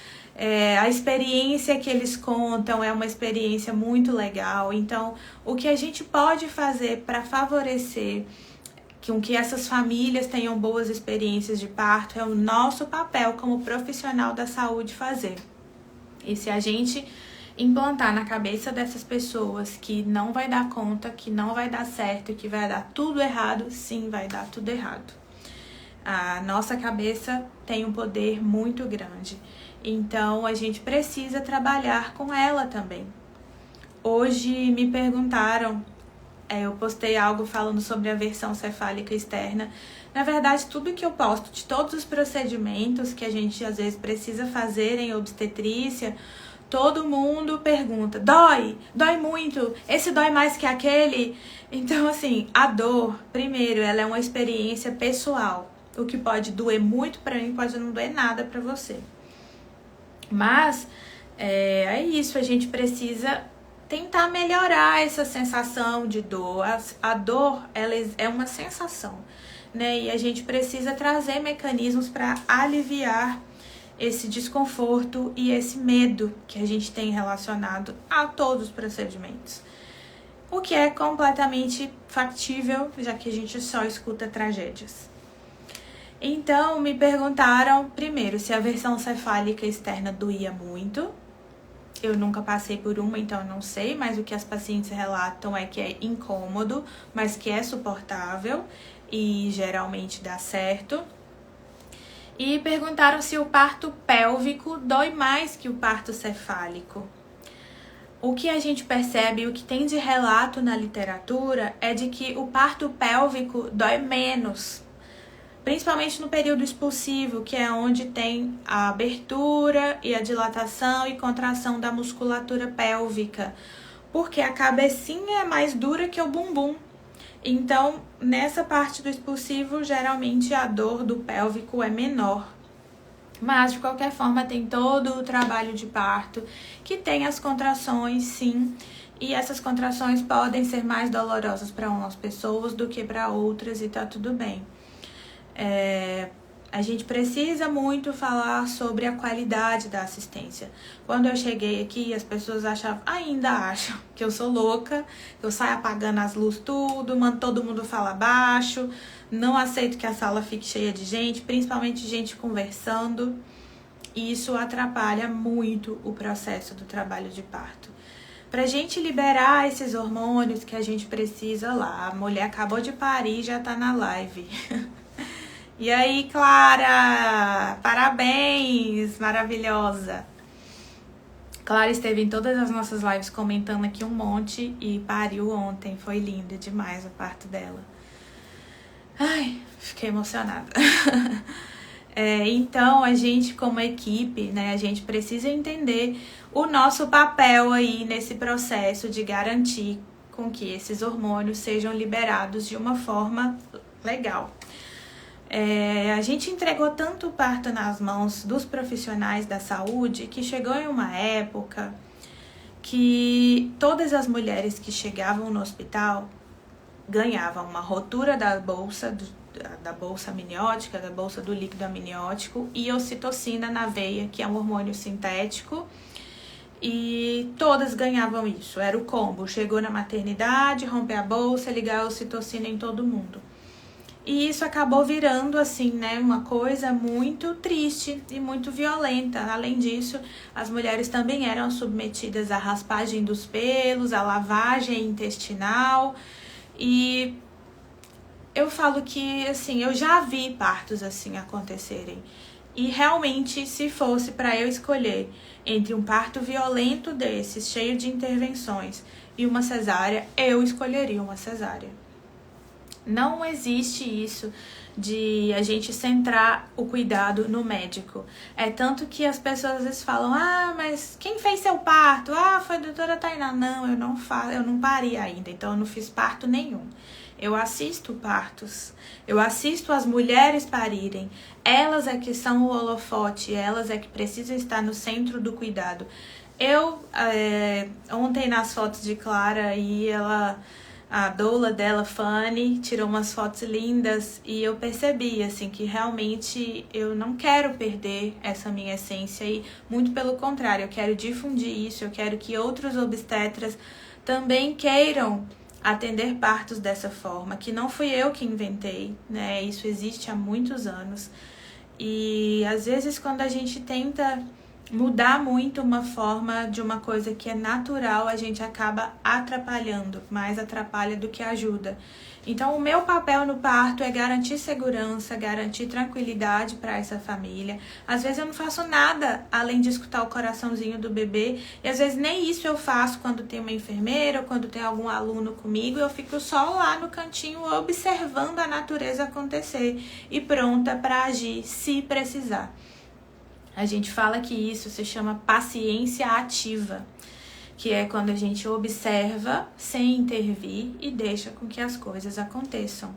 S1: A experiência que eles contam é uma experiência muito legal. Então, o que a gente pode fazer para favorecer que essas famílias tenham boas experiências de parto é o nosso papel como profissional da saúde fazer. E se a gente implantar na cabeça dessas pessoas que não vai dar conta, que não vai dar certo, que vai dar tudo errado, sim, vai dar tudo errado. A nossa cabeça tem um poder muito grande. Então, a gente precisa trabalhar com ela também. Hoje me perguntaram, eu postei algo falando sobre a versão cefálica externa. Na verdade, tudo que eu posto de todos os procedimentos que a gente às vezes precisa fazer em obstetrícia, todo mundo pergunta, dói? Dói muito? Esse dói mais que aquele? Então, assim, a dor, primeiro, ela é uma experiência pessoal. O que pode doer muito pra mim pode não doer nada pra você. Mas é isso, a gente precisa tentar melhorar essa sensação de dor. A dor, ela é uma sensação, né? E a gente precisa trazer mecanismos para aliviar esse desconforto e esse medo que a gente tem relacionado a todos os procedimentos. O que é completamente factível, já que a gente só escuta tragédias. Então, me perguntaram, primeiro, se a versão cefálica externa doía muito. Eu nunca passei por uma, então eu não sei, mas o que as pacientes relatam é que é incômodo, mas que é suportável e geralmente dá certo. E perguntaram se o parto pélvico dói mais que o parto cefálico. O que a gente percebe, o que tem de relato na literatura, é de que o parto pélvico dói menos, principalmente no período expulsivo, que é onde tem a abertura e a dilatação e contração da musculatura pélvica, porque a cabecinha é mais dura que o bumbum. Então, nessa parte do expulsivo, geralmente a dor do pélvico é menor. Mas, de qualquer forma, tem todo o trabalho de parto, que tem as contrações, sim, e essas contrações podem ser mais dolorosas para umas pessoas do que para outras, e tá tudo bem. A gente precisa muito falar sobre a qualidade da assistência. Quando eu cheguei aqui, as pessoas ainda acham que eu sou louca, que eu saio apagando as luzes tudo, mando todo mundo falar baixo, não aceito que a sala fique cheia de gente, principalmente gente conversando. E isso atrapalha muito o processo do trabalho de parto. Pra gente liberar esses hormônios que a gente precisa lá, a mulher acabou de parir e já tá na live. E aí, Clara, parabéns, maravilhosa. Clara esteve em todas as nossas lives comentando aqui um monte e pariu ontem, foi lindo demais o parto dela. Ai, fiquei emocionada. Então, a gente como equipe, né, a gente precisa entender o nosso papel aí nesse processo de garantir com que esses hormônios sejam liberados de uma forma legal. A gente entregou tanto o parto nas mãos dos profissionais da saúde que chegou em uma época que todas as mulheres que chegavam no hospital ganhavam uma rotura da bolsa amniótica, da bolsa do líquido amniótico e ocitocina na veia, que é um hormônio sintético. E todas ganhavam isso, era o combo. Chegou na maternidade, romper a bolsa, ligar a ocitocina em todo mundo. E isso acabou virando, assim, né, uma coisa muito triste e muito violenta. Além disso, as mulheres também eram submetidas à raspagem dos pelos, à lavagem intestinal. E eu falo que, assim, eu já vi partos assim acontecerem. E realmente, se fosse para eu escolher entre um parto violento desses, cheio de intervenções, e uma cesárea, eu escolheria uma cesárea. Não existe isso de a gente centrar o cuidado no médico. É tanto que as pessoas às vezes falam: ah, mas quem fez seu parto? Ah, foi a doutora Tainá. Não, eu não parei ainda, então eu não fiz parto nenhum. Eu assisto partos, eu assisto as mulheres parirem. Elas é que são o holofote, elas é que precisam estar no centro do cuidado. Ontem nas fotos de Clara, e a doula dela, Fanny, tirou umas fotos lindas e eu percebi, assim, que realmente eu não quero perder essa minha essência e, muito pelo contrário, eu quero difundir isso, eu quero que outros obstetras também queiram atender partos dessa forma, que não fui eu que inventei, né? Isso existe há muitos anos. E, às vezes, quando a gente tenta mudar muito uma forma de uma coisa que é natural, a gente acaba atrapalhando, mais atrapalha do que ajuda. Então, o meu papel no parto é garantir segurança, garantir tranquilidade para essa família. Às vezes eu não faço nada além de escutar o coraçãozinho do bebê, e às vezes nem isso eu faço quando tem uma enfermeira ou quando tem algum aluno comigo. Eu fico só lá no cantinho observando a natureza acontecer e pronta para agir se precisar. A gente fala que isso se chama paciência ativa, que é quando a gente observa sem intervir e deixa com que as coisas aconteçam.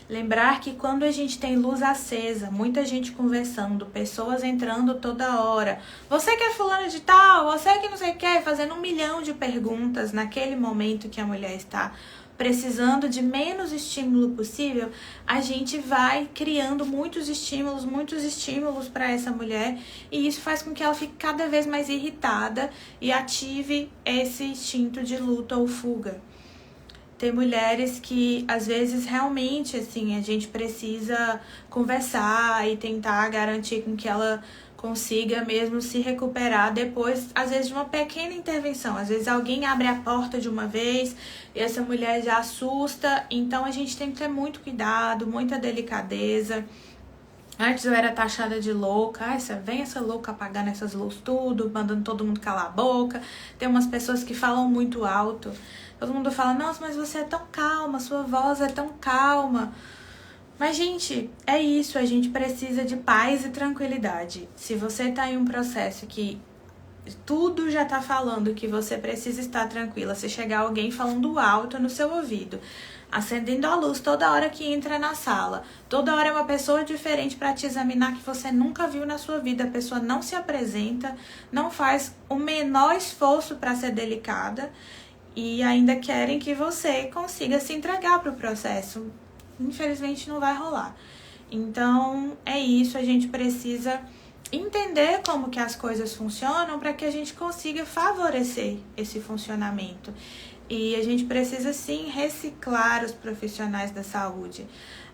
S1: Lembrar que quando a gente tem luz acesa, muita gente conversando, pessoas entrando toda hora, você que é fulana de tal, você que não sei o que, fazendo 1 milhão de perguntas naquele momento que a mulher está precisando de menos estímulo possível, a gente vai criando muitos estímulos para essa mulher, e isso faz com que ela fique cada vez mais irritada e ative esse instinto de luta ou fuga. Tem mulheres que, às vezes, realmente, assim, a gente precisa conversar e tentar garantir com que ela consiga mesmo se recuperar depois, às vezes, de uma pequena intervenção. Às vezes alguém abre a porta de uma vez e essa mulher já assusta. Então, a gente tem que ter muito cuidado, muita delicadeza. Antes eu era taxada de louca. Vem essa louca apagando essas luzes tudo, mandando todo mundo calar a boca. Tem umas pessoas que falam muito alto. Todo mundo fala: nossa, mas você é tão calma, sua voz é tão calma. Mas, gente, é isso, a gente precisa de paz e tranquilidade. Se você tá em um processo que tudo já tá falando que você precisa estar tranquila, se chegar alguém falando alto no seu ouvido, acendendo a luz toda hora que entra na sala, toda hora é uma pessoa diferente para te examinar que você nunca viu na sua vida, a pessoa não se apresenta, não faz o menor esforço para ser delicada e ainda querem que você consiga se entregar para o processo. Infelizmente não vai rolar. Então é isso, a gente precisa entender como que as coisas funcionam para que a gente consiga favorecer esse funcionamento. E a gente precisa sim reciclar os profissionais da saúde.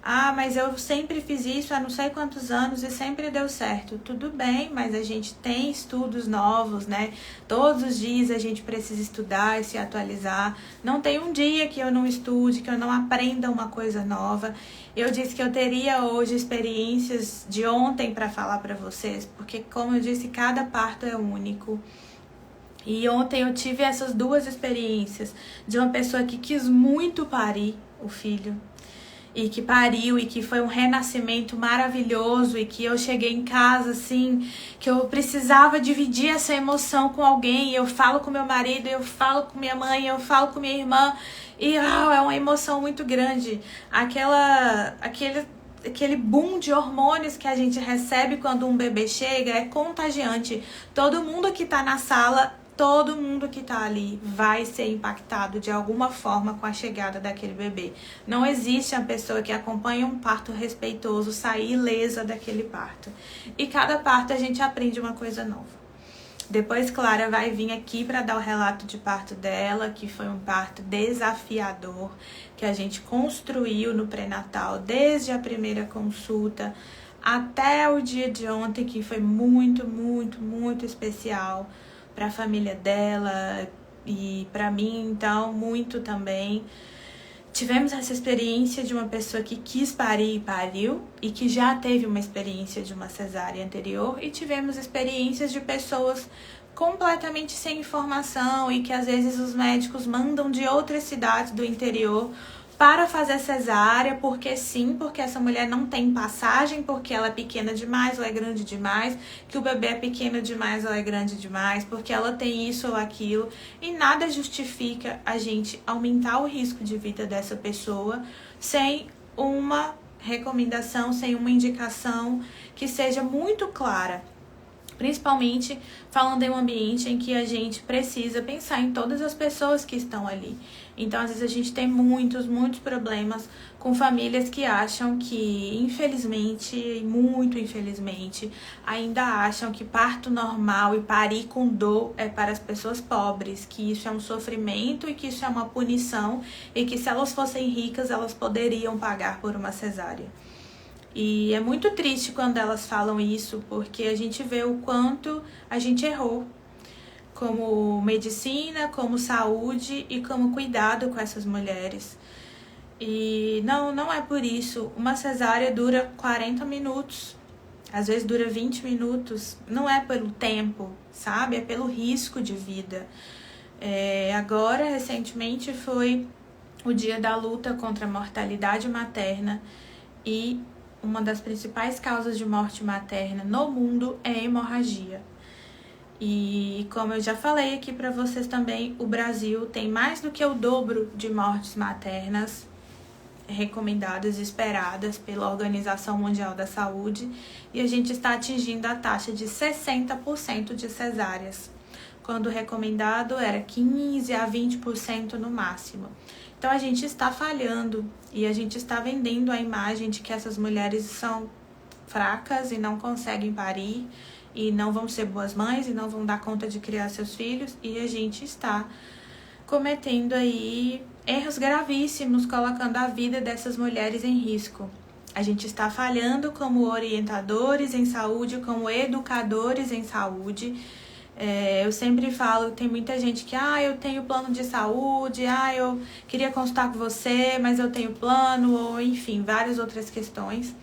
S1: Ah, mas eu sempre fiz isso há não sei quantos anos e sempre deu certo. Tudo bem, mas a gente tem estudos novos, né? Todos os dias a gente precisa estudar e se atualizar. Não tem um dia que eu não estude, que eu não aprenda uma coisa nova. Eu disse que eu teria hoje experiências de ontem para falar para vocês, porque, como eu disse, cada parto é único. E ontem eu tive essas 2 experiências de uma pessoa que quis muito parir o filho e que pariu e que foi um renascimento maravilhoso, e que eu cheguei em casa assim, que eu precisava dividir essa emoção com alguém. Eu falo com meu marido, eu falo com minha mãe, eu falo com minha irmã, e é uma emoção muito grande. Aquele boom de hormônios que a gente recebe quando um bebê chega é contagiante. Todo mundo que tá na sala, todo mundo que tá ali vai ser impactado de alguma forma com a chegada daquele bebê. Não existe a pessoa que acompanha um parto respeitoso sair ilesa daquele parto. E cada parto a gente aprende uma coisa nova. Depois Clara vai vir aqui para dar o relato de parto dela, que foi um parto desafiador, que a gente construiu no pré-natal desde a primeira consulta até o dia de ontem, que foi muito, muito, muito especial para a família dela e para mim, então, muito também. Tivemos essa experiência de uma pessoa que quis parir e pariu e que já teve uma experiência de uma cesárea anterior, e tivemos experiências de pessoas completamente sem informação e que às vezes os médicos mandam de outras cidades do interior para fazer cesárea, porque sim, porque essa mulher não tem passagem, porque ela é pequena demais ou é grande demais, que o bebê é pequeno demais ou é grande demais, porque ela tem isso ou aquilo, e nada justifica a gente aumentar o risco de vida dessa pessoa sem uma recomendação, sem uma indicação que seja muito clara. Principalmente falando em um ambiente em que a gente precisa pensar em todas as pessoas que estão ali. Então, às vezes, a gente tem muitos problemas com famílias que acham que, infelizmente, muito infelizmente, ainda acham que parto normal e parir com dor é para as pessoas pobres, que isso é um sofrimento e que isso é uma punição e que se elas fossem ricas, elas poderiam pagar por uma cesárea. E é muito triste quando elas falam isso, porque a gente vê o quanto a gente errou como medicina, como saúde e como cuidado com essas mulheres. E não é por isso. Uma cesárea dura 40 minutos, às vezes dura 20 minutos. Não é pelo tempo, sabe? É pelo risco de vida. Agora, recentemente, foi o dia da luta contra a mortalidade materna, e uma das principais causas de morte materna no mundo é a hemorragia. E como eu já falei aqui para vocês também, o Brasil tem mais do que o dobro de mortes maternas recomendadas e esperadas pela Organização Mundial da Saúde, e a gente está atingindo a taxa de 60% de cesáreas, quando o recomendado era 15% a 20% no máximo. Então a gente está falhando e a gente está vendendo a imagem de que essas mulheres são fracas e não conseguem parir e não vão ser boas mães e não vão dar conta de criar seus filhos, e a gente está cometendo aí erros gravíssimos, colocando a vida dessas mulheres em risco. A gente está falhando como orientadores em saúde, como educadores em saúde. Eu sempre falo, tem muita gente que, eu tenho plano de saúde, eu queria consultar com você, mas eu tenho plano, ou enfim, várias outras questões.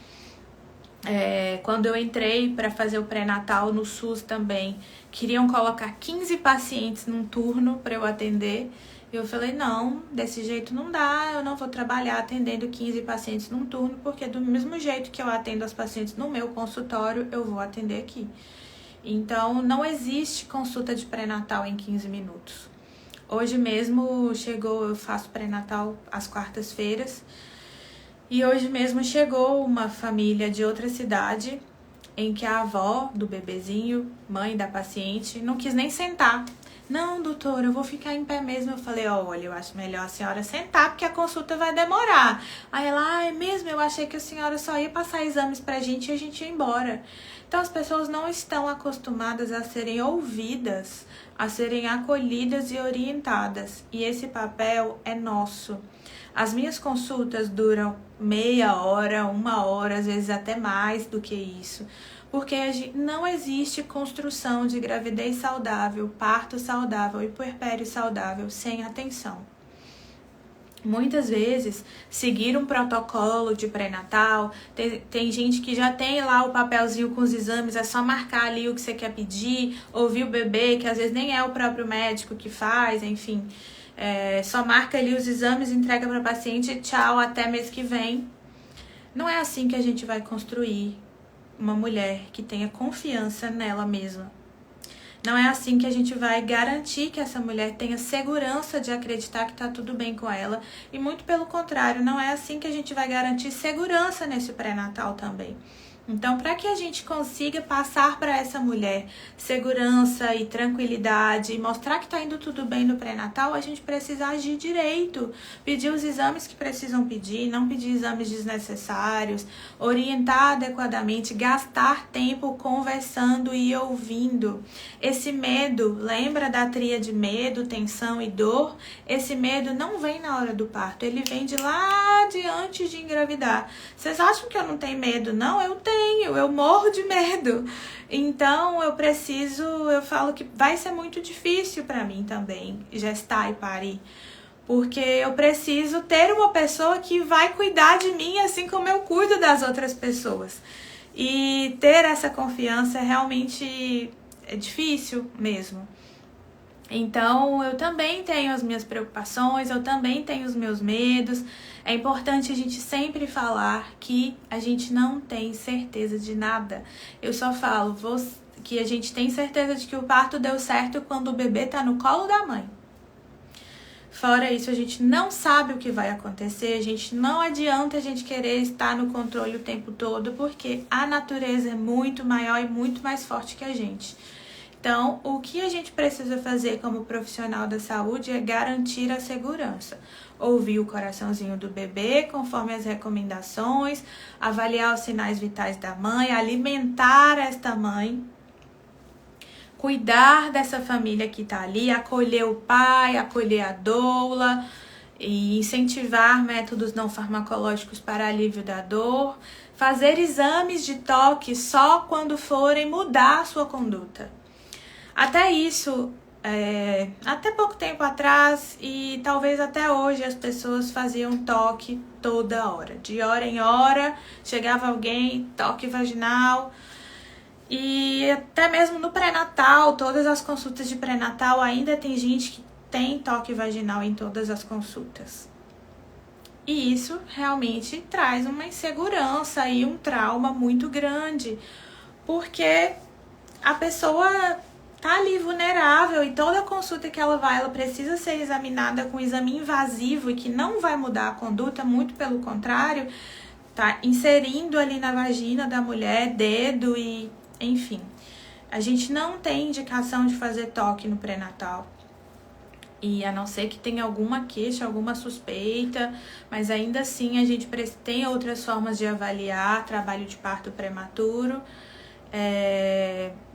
S1: Quando eu entrei para fazer o pré-natal no SUS também, queriam colocar 15 pacientes num turno para eu atender. Eu falei, não, desse jeito não dá, eu não vou trabalhar atendendo 15 pacientes num turno, porque do mesmo jeito que eu atendo as pacientes no meu consultório, eu vou atender aqui. Então, não existe consulta de pré-natal em 15 minutos. Hoje mesmo eu faço pré-natal às quartas-feiras, e hoje mesmo chegou uma família de outra cidade em que a avó do bebezinho, mãe da paciente, não quis nem sentar. Não, doutora, eu vou ficar em pé mesmo. Eu falei, olha, eu acho melhor a senhora sentar, porque a consulta vai demorar. Aí ela, é mesmo? Eu achei que a senhora só ia passar exames pra gente e a gente ia embora. Então, as pessoas não estão acostumadas a serem ouvidas, a serem acolhidas e orientadas. E esse papel é nosso. As minhas consultas duram meia hora, 1 hora, às vezes até mais do que isso. Porque não existe construção de gravidez saudável, parto saudável e puerpério saudável sem atenção. Muitas vezes, seguir um protocolo de pré-natal, tem gente que já tem lá o papelzinho com os exames, é só marcar ali o que você quer pedir, ouvir o bebê, que às vezes nem é o próprio médico que faz, enfim. Só marca ali os exames, entrega para o paciente, tchau, até mês que vem. Não é assim que a gente vai construir uma mulher que tenha confiança nela mesma. Não é assim que a gente vai garantir que essa mulher tenha segurança de acreditar que está tudo bem com ela. E muito pelo contrário, não é assim que a gente vai garantir segurança nesse pré-natal também. Então, para que a gente consiga passar para essa mulher segurança e tranquilidade e mostrar que está indo tudo bem no pré-natal, a gente precisa agir direito, pedir os exames que precisam pedir, não pedir exames desnecessários, orientar adequadamente, gastar tempo conversando e ouvindo. Esse medo, lembra da tríade medo, tensão e dor? Esse medo não vem na hora do parto, ele vem de lá de antes de engravidar. Vocês acham que eu não tenho medo? Não, eu tenho. Eu morro de medo. Então eu falo que vai ser muito difícil para mim também gestar e parir, porque eu preciso ter uma pessoa que vai cuidar de mim assim como eu cuido das outras pessoas. E ter essa confiança realmente é difícil mesmo. Então, eu também tenho as minhas preocupações, eu também tenho os meus medos. É importante a gente sempre falar que a gente não tem certeza de nada. Eu só falo que a gente tem certeza de que o parto deu certo quando o bebê tá no colo da mãe. Fora isso, a gente não sabe o que vai acontecer, não adianta a gente querer estar no controle o tempo todo, porque a natureza é muito maior e muito mais forte que a gente. Então, o que a gente precisa fazer como profissional da saúde é garantir a segurança. Ouvir o coraçãozinho do bebê conforme as recomendações, avaliar os sinais vitais da mãe, alimentar esta mãe, cuidar dessa família que está ali, acolher o pai, acolher a doula e incentivar métodos não farmacológicos para alívio da dor, fazer exames de toque só quando forem mudar a sua conduta. Até isso, até pouco tempo atrás e talvez até hoje as pessoas faziam toque toda hora. De hora em hora, chegava alguém, toque vaginal. E até mesmo no pré-natal, todas as consultas de pré-natal, ainda tem gente que tem toque vaginal em todas as consultas. E isso realmente traz uma insegurança e um trauma muito grande, porque a pessoa tá ali vulnerável e toda consulta que ela vai, ela precisa ser examinada com um exame invasivo e que não vai mudar a conduta, muito pelo contrário, tá inserindo ali na vagina da mulher dedo e enfim. A gente não tem indicação de fazer toque no pré-natal. E a não ser que tenha alguma queixa, alguma suspeita, mas ainda assim a gente tem outras formas de avaliar trabalho de parto prematuro.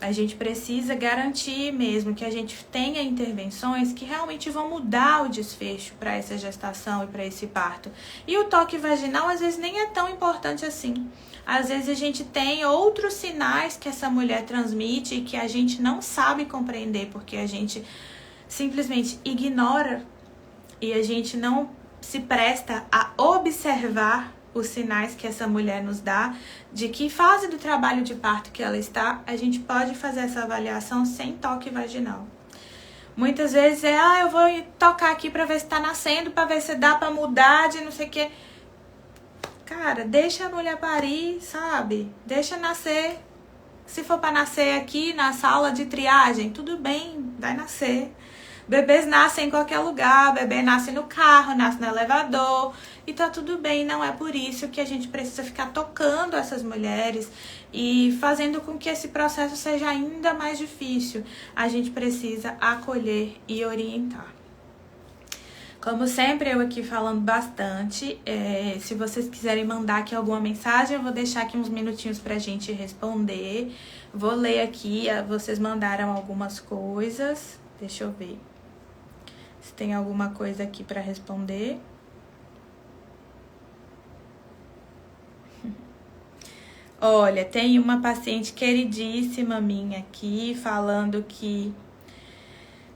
S1: A gente precisa garantir mesmo que a gente tenha intervenções que realmente vão mudar o desfecho para essa gestação e para esse parto. E o toque vaginal às vezes nem é tão importante assim. Às vezes a gente tem outros sinais que essa mulher transmite e que a gente não sabe compreender, porque a gente simplesmente ignora e a gente não se presta a observar os sinais que essa mulher nos dá, de que fase do trabalho de parto que ela está, a gente pode fazer essa avaliação sem toque vaginal. Muitas vezes eu vou tocar aqui para ver se tá nascendo, para ver se dá para mudar de não sei o que. Cara, deixa a mulher parir, sabe? Deixa nascer. Se for para nascer aqui na sala de triagem, tudo bem, vai nascer. Bebês nascem em qualquer lugar, bebê nasce no carro, nasce no elevador e tá tudo bem. Não é por isso que a gente precisa ficar tocando essas mulheres e fazendo com que esse processo seja ainda mais difícil. A gente precisa acolher e orientar. Como sempre, eu aqui falando bastante. Se vocês quiserem mandar aqui alguma mensagem, eu vou deixar aqui uns minutinhos pra gente responder. Vou ler aqui, vocês mandaram algumas coisas. Deixa eu ver se tem alguma coisa aqui para responder. Olha, tem uma paciente queridíssima minha aqui falando que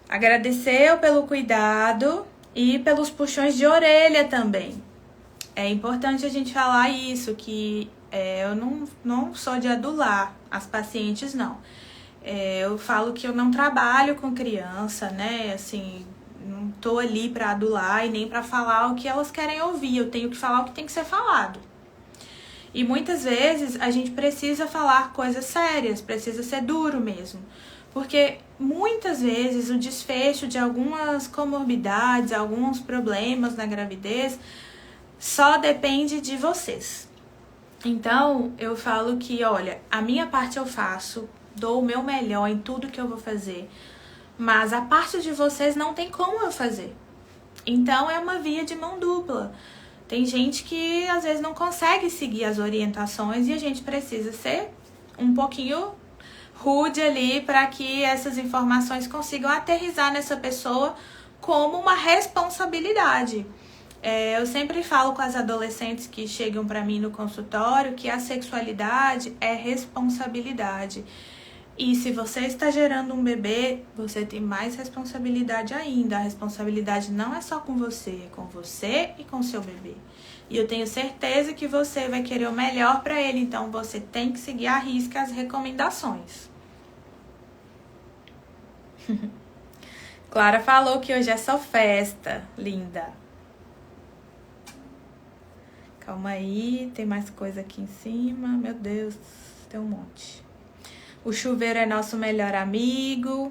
S1: agradeceu pelo cuidado e pelos puxões de orelha também. É importante a gente falar isso, que eu não sou de adular as pacientes, não. Eu falo que eu não trabalho com criança, né? Assim, não tô ali para adular e nem para falar o que elas querem ouvir. Eu tenho que falar o que tem que ser falado. E muitas vezes a gente precisa falar coisas sérias, precisa ser duro mesmo. Porque muitas vezes o desfecho de algumas comorbidades, alguns problemas na gravidez, só depende de vocês. Então, eu falo que, olha, a minha parte eu faço, dou o meu melhor em tudo que eu vou fazer, mas a parte de vocês não tem como eu fazer. Então, é uma via de mão dupla. Tem gente que, às vezes, não consegue seguir as orientações e a gente precisa ser um pouquinho rude ali para que essas informações consigam aterrissar nessa pessoa como uma responsabilidade. Eu sempre falo com as adolescentes que chegam para mim no consultório que a sexualidade é responsabilidade. E se você está gerando um bebê, você tem mais responsabilidade ainda. A responsabilidade não é só com você, é com você e com seu bebê. E eu tenho certeza que você vai querer o melhor para ele, então você tem que seguir à risca as recomendações. Clara falou que hoje é só festa, linda. Calma aí, tem mais coisa aqui em cima. Meu Deus, tem um monte. O chuveiro é nosso melhor amigo.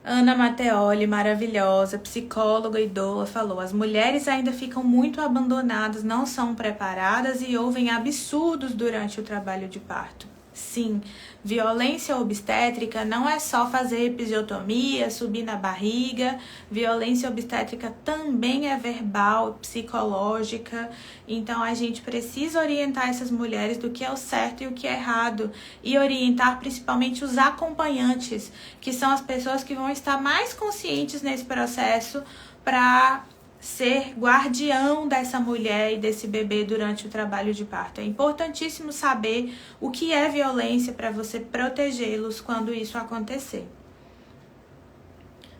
S1: Ana Matteoli, maravilhosa, psicóloga e doula, falou: as mulheres ainda ficam muito abandonadas, não são preparadas e ouvem absurdos durante o trabalho de parto. Sim, violência obstétrica não é só fazer episiotomia, subir na barriga. Violência obstétrica também é verbal, psicológica. Então a gente precisa orientar essas mulheres do que é o certo e o que é errado. E orientar principalmente os acompanhantes, que são as pessoas que vão estar mais conscientes nesse processo para ser guardião dessa mulher e desse bebê durante o trabalho de parto. É importantíssimo saber o que é violência para você protegê-los quando isso acontecer.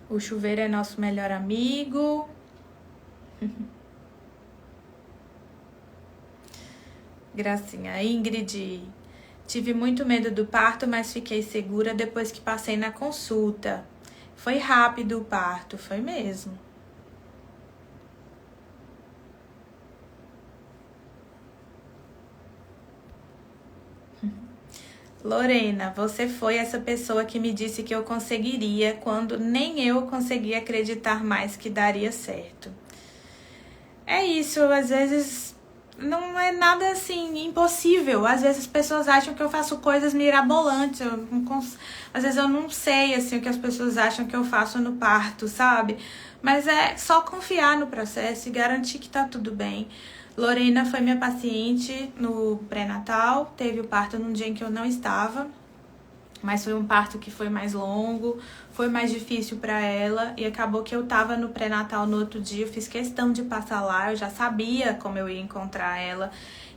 S1: O chuveiro é nosso melhor amigo. Gracinha. Ingrid: tive muito medo do parto, mas fiquei segura depois que passei na consulta. Foi rápido o parto, foi mesmo. Lorena, você foi essa pessoa que me disse que eu conseguiria quando nem eu conseguia acreditar mais que daria certo. É isso, às vezes não é nada assim impossível. Às vezes as pessoas acham que eu faço coisas mirabolantes. Às vezes eu não sei assim o que as pessoas acham que eu faço no parto, sabe? Mas é só confiar no processo e garantir que tá tudo bem. Lorena foi minha paciente no pré-natal, teve o parto num dia em que eu não estava, mas foi um parto que foi mais longo, foi mais difícil para ela e acabou que eu tava no pré-natal no outro dia, eu fiz questão de passar lá, eu já sabia como eu ia encontrar ela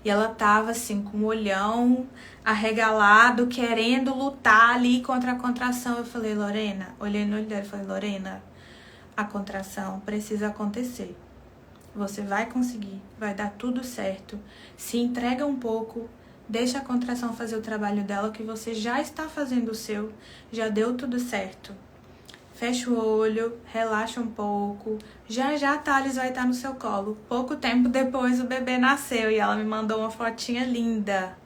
S1: e ela tava assim com o olhão arregalado, querendo lutar ali contra a contração. Eu falei: Lorena, olhei no olho dela e falei: Lorena, a contração precisa acontecer. Você vai conseguir, vai dar tudo certo. Se entrega um pouco, deixa a contração fazer o trabalho dela, que você já está fazendo o seu, já deu tudo certo. Fecha o olho, relaxa um pouco. Já já a Thales vai estar no seu colo. Pouco tempo depois o bebê nasceu e ela me mandou uma fotinha linda.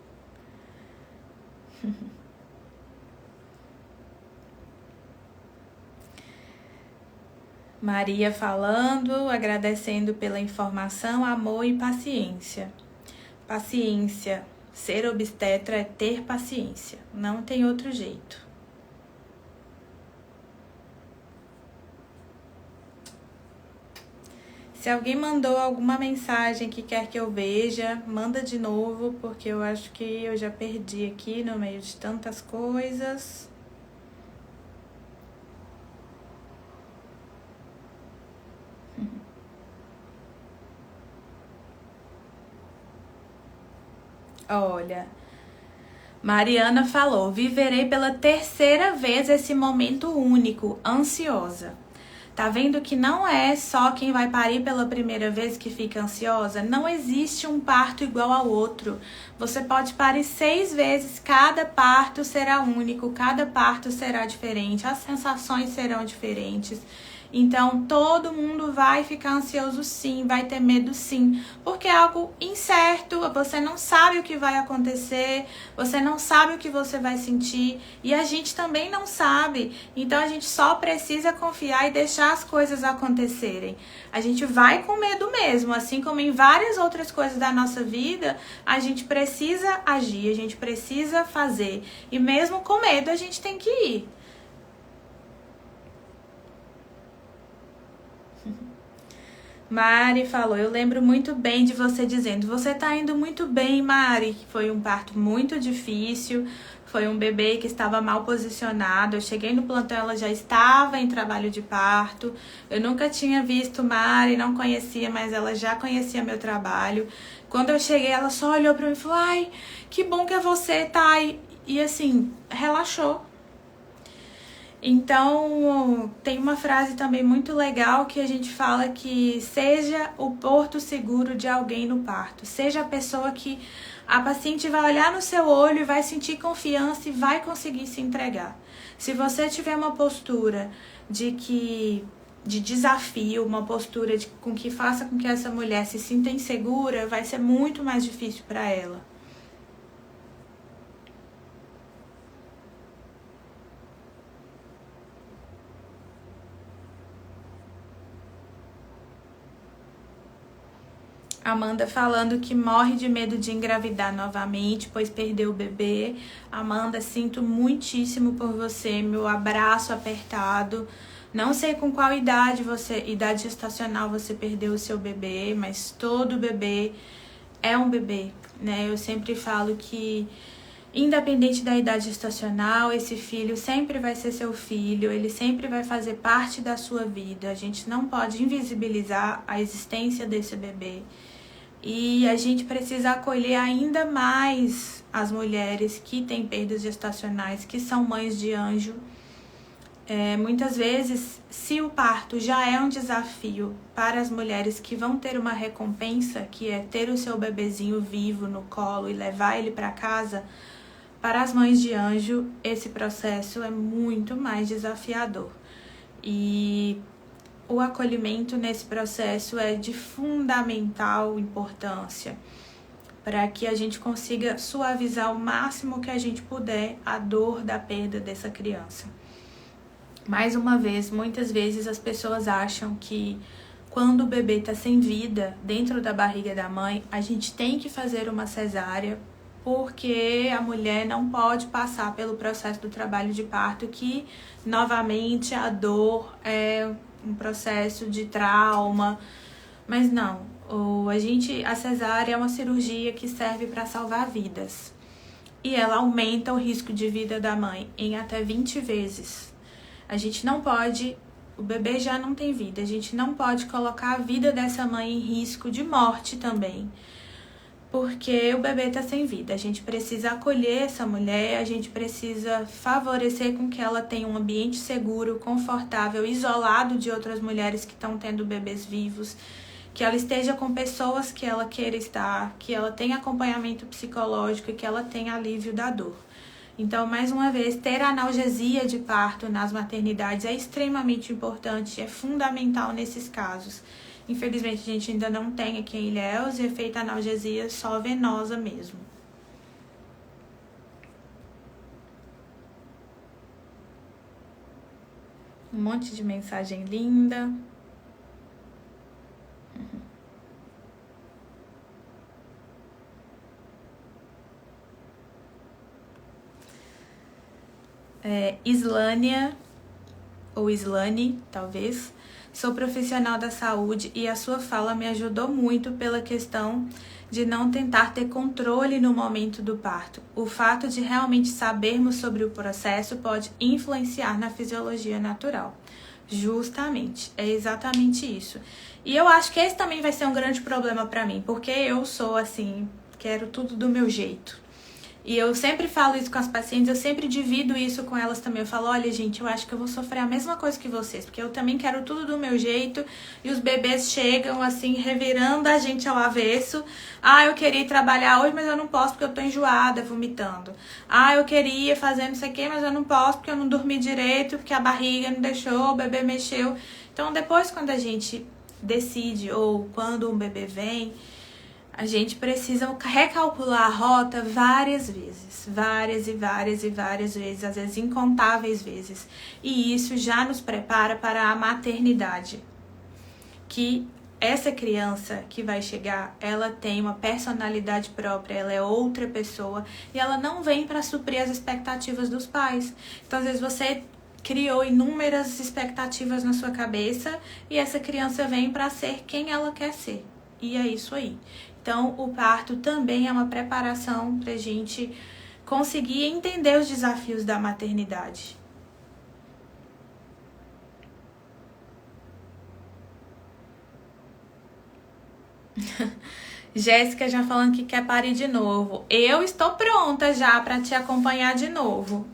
S1: Maria falando, agradecendo pela informação, amor e paciência. Paciência. Ser obstetra é ter paciência. Não tem outro jeito. Se alguém mandou alguma mensagem que quer que eu veja, manda de novo, porque eu acho que eu já perdi aqui no meio de tantas coisas. Olha, Mariana falou: viverei pela terceira vez esse momento único, ansiosa. Tá vendo que não é só quem vai parir pela primeira vez que fica ansiosa? Não existe um parto igual ao outro. Você pode parir 6 vezes, cada parto será único, cada parto será diferente, as sensações serão diferentes. Então, todo mundo vai ficar ansioso sim, vai ter medo sim, porque é algo incerto, você não sabe o que vai acontecer, você não sabe o que você vai sentir e a gente também não sabe. Então, a gente só precisa confiar e deixar as coisas acontecerem. A gente vai com medo mesmo, assim como em várias outras coisas da nossa vida, a gente precisa agir, a gente precisa fazer. E mesmo com medo, a gente tem que ir. Mari falou, eu lembro muito bem de você dizendo, você tá indo muito bem, Mari. Foi um parto muito difícil, foi um bebê que estava mal posicionado. Eu cheguei no plantão, ela já estava em trabalho de parto. Eu nunca tinha visto Mari, não conhecia, mas ela já conhecia meu trabalho. Quando eu cheguei, ela só olhou pra mim e falou, ai, que bom que você tá aí. E assim, relaxou. Então, tem uma frase também muito legal que a gente fala que seja o porto seguro de alguém no parto. Seja a pessoa que a paciente vai olhar no seu olho e vai sentir confiança e vai conseguir se entregar. Se você tiver uma postura de desafio, uma postura com que faça com que essa mulher se sinta insegura, vai ser muito mais difícil para ela. Amanda falando que morre de medo de engravidar novamente, pois perdeu o bebê. Amanda, sinto muitíssimo por você, meu abraço apertado. Não sei com qual idade gestacional você perdeu o seu bebê, mas todo bebê é um bebê, né? Eu sempre falo que, independente da idade gestacional, esse filho sempre vai ser seu filho, ele sempre vai fazer parte da sua vida. A gente não pode invisibilizar a existência desse bebê. E a gente precisa acolher ainda mais as mulheres que têm perdas gestacionais, que são mães de anjo. Muitas vezes, se o parto já é um desafio para as mulheres que vão ter uma recompensa, que é ter o seu bebezinho vivo no colo e levar ele para casa, para as mães de anjo, esse processo é muito mais desafiador. E o acolhimento nesse processo é de fundamental importância para que a gente consiga suavizar o máximo que a gente puder a dor da perda dessa criança. Mais uma vez, muitas vezes as pessoas acham que quando o bebê está sem vida dentro da barriga da mãe, a gente tem que fazer uma cesárea porque a mulher não pode passar pelo processo do trabalho de parto, que novamente a dor é um processo de trauma, mas não, a cesárea é uma cirurgia que serve para salvar vidas e ela aumenta o risco de vida da mãe em até 20 vezes. A gente não pode, o bebê já não tem vida, a gente não pode colocar a vida dessa mãe em risco de morte também, porque o bebê está sem vida. A gente precisa acolher essa mulher, a gente precisa favorecer com que ela tenha um ambiente seguro, confortável, isolado de outras mulheres que estão tendo bebês vivos, que ela esteja com pessoas que ela queira estar, que ela tenha acompanhamento psicológico e que ela tenha alívio da dor. Então, mais uma vez, ter analgesia de parto nas maternidades é extremamente importante, é fundamental nesses casos. Infelizmente, a gente ainda não tem aqui em Ilhéus e é feita analgesia só venosa mesmo. Um monte de mensagem linda. Islânia, ou Islane, talvez. Sou profissional da saúde e a sua fala me ajudou muito pela questão de não tentar ter controle no momento do parto. O fato de realmente sabermos sobre o processo pode influenciar na fisiologia natural. Justamente, é exatamente isso. E eu acho que esse também vai ser um grande problema para mim, porque eu sou assim, quero tudo do meu jeito. E eu sempre falo isso com as pacientes, eu sempre divido isso com elas também. Eu falo, olha, gente, eu acho que eu vou sofrer a mesma coisa que vocês, porque eu também quero tudo do meu jeito, e os bebês chegam, assim, revirando a gente ao avesso. Ah, eu queria ir trabalhar hoje, mas eu não posso porque eu tô enjoada, vomitando. Ah, eu queria fazer não sei o que, mas eu não posso porque eu não dormi direito, porque a barriga não deixou, o bebê mexeu. Então, depois, quando a gente decide, ou quando um bebê vem, a gente precisa recalcular a rota várias vezes, várias e várias e várias vezes, às vezes incontáveis vezes. E isso já nos prepara para a maternidade. Que essa criança que vai chegar, ela tem uma personalidade própria, ela é outra pessoa e ela não vem para suprir as expectativas dos pais. Então, às vezes você criou inúmeras expectativas na sua cabeça e essa criança vem para ser quem ela quer ser. E é isso aí. Então, o parto também é uma preparação para a gente conseguir entender os desafios da maternidade. Jéssica já falando que quer parir de novo. Eu estou pronta já para te acompanhar de novo.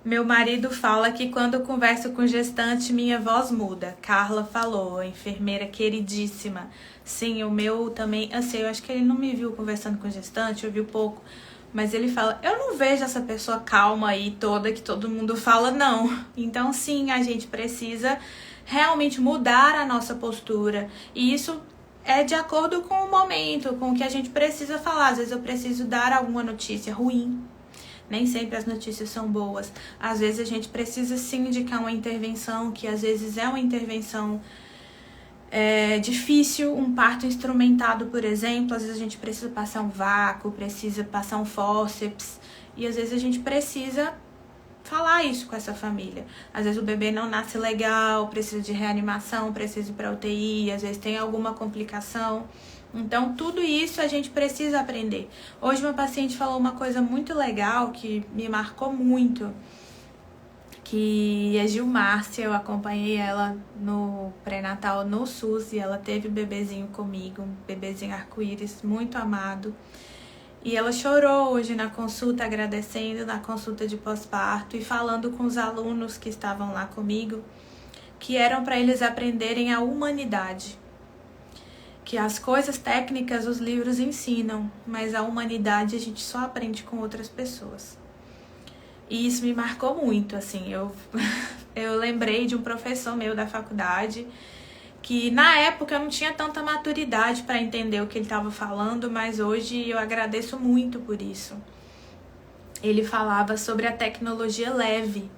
S1: Meu marido fala que quando converso com gestante, minha voz muda. Carla falou, enfermeira queridíssima. Sim, o meu também, assim, eu acho que ele não me viu conversando com gestante, eu vi pouco. Mas ele fala, eu não vejo essa pessoa calma aí toda que todo mundo fala, não. Então, sim, a gente precisa realmente mudar a nossa postura. E isso é de acordo com o momento, com o que a gente precisa falar. Às vezes eu preciso dar alguma notícia ruim. Nem sempre as notícias são boas. Às vezes a gente precisa sim indicar uma intervenção, que às vezes é uma intervenção difícil, um parto instrumentado, por exemplo. Às vezes a gente precisa passar um vácuo, precisa passar um fórceps. E às vezes a gente precisa falar isso com essa família. Às vezes o bebê não nasce legal, precisa de reanimação, precisa ir para UTI, às vezes tem alguma complicação. Então, tudo isso a gente precisa aprender. Hoje, uma paciente falou uma coisa muito legal que me marcou muito, que é Gilmárcia. Eu acompanhei ela no pré-natal no SUS e ela teve um bebezinho comigo, um bebezinho arco-íris muito amado. E ela chorou hoje na consulta, agradecendo na consulta de pós-parto e falando com os alunos que estavam lá comigo, que eram para eles aprenderem a humanidade. Que as coisas técnicas os livros ensinam, mas a humanidade a gente só aprende com outras pessoas. E isso me marcou muito, assim, eu lembrei de um professor meu da faculdade, que na época eu não tinha tanta maturidade para entender o que ele estava falando, mas hoje eu agradeço muito por isso. Ele falava sobre a tecnologia leve,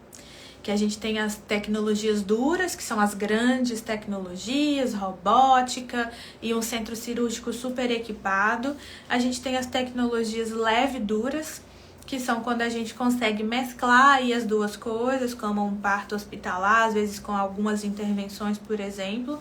S1: que a gente tem as tecnologias duras, que são as grandes tecnologias, robótica e um centro cirúrgico super equipado. A gente tem as tecnologias leve duras, que são quando a gente consegue mesclar aí as duas coisas, como um parto hospitalar, às vezes com algumas intervenções, por exemplo.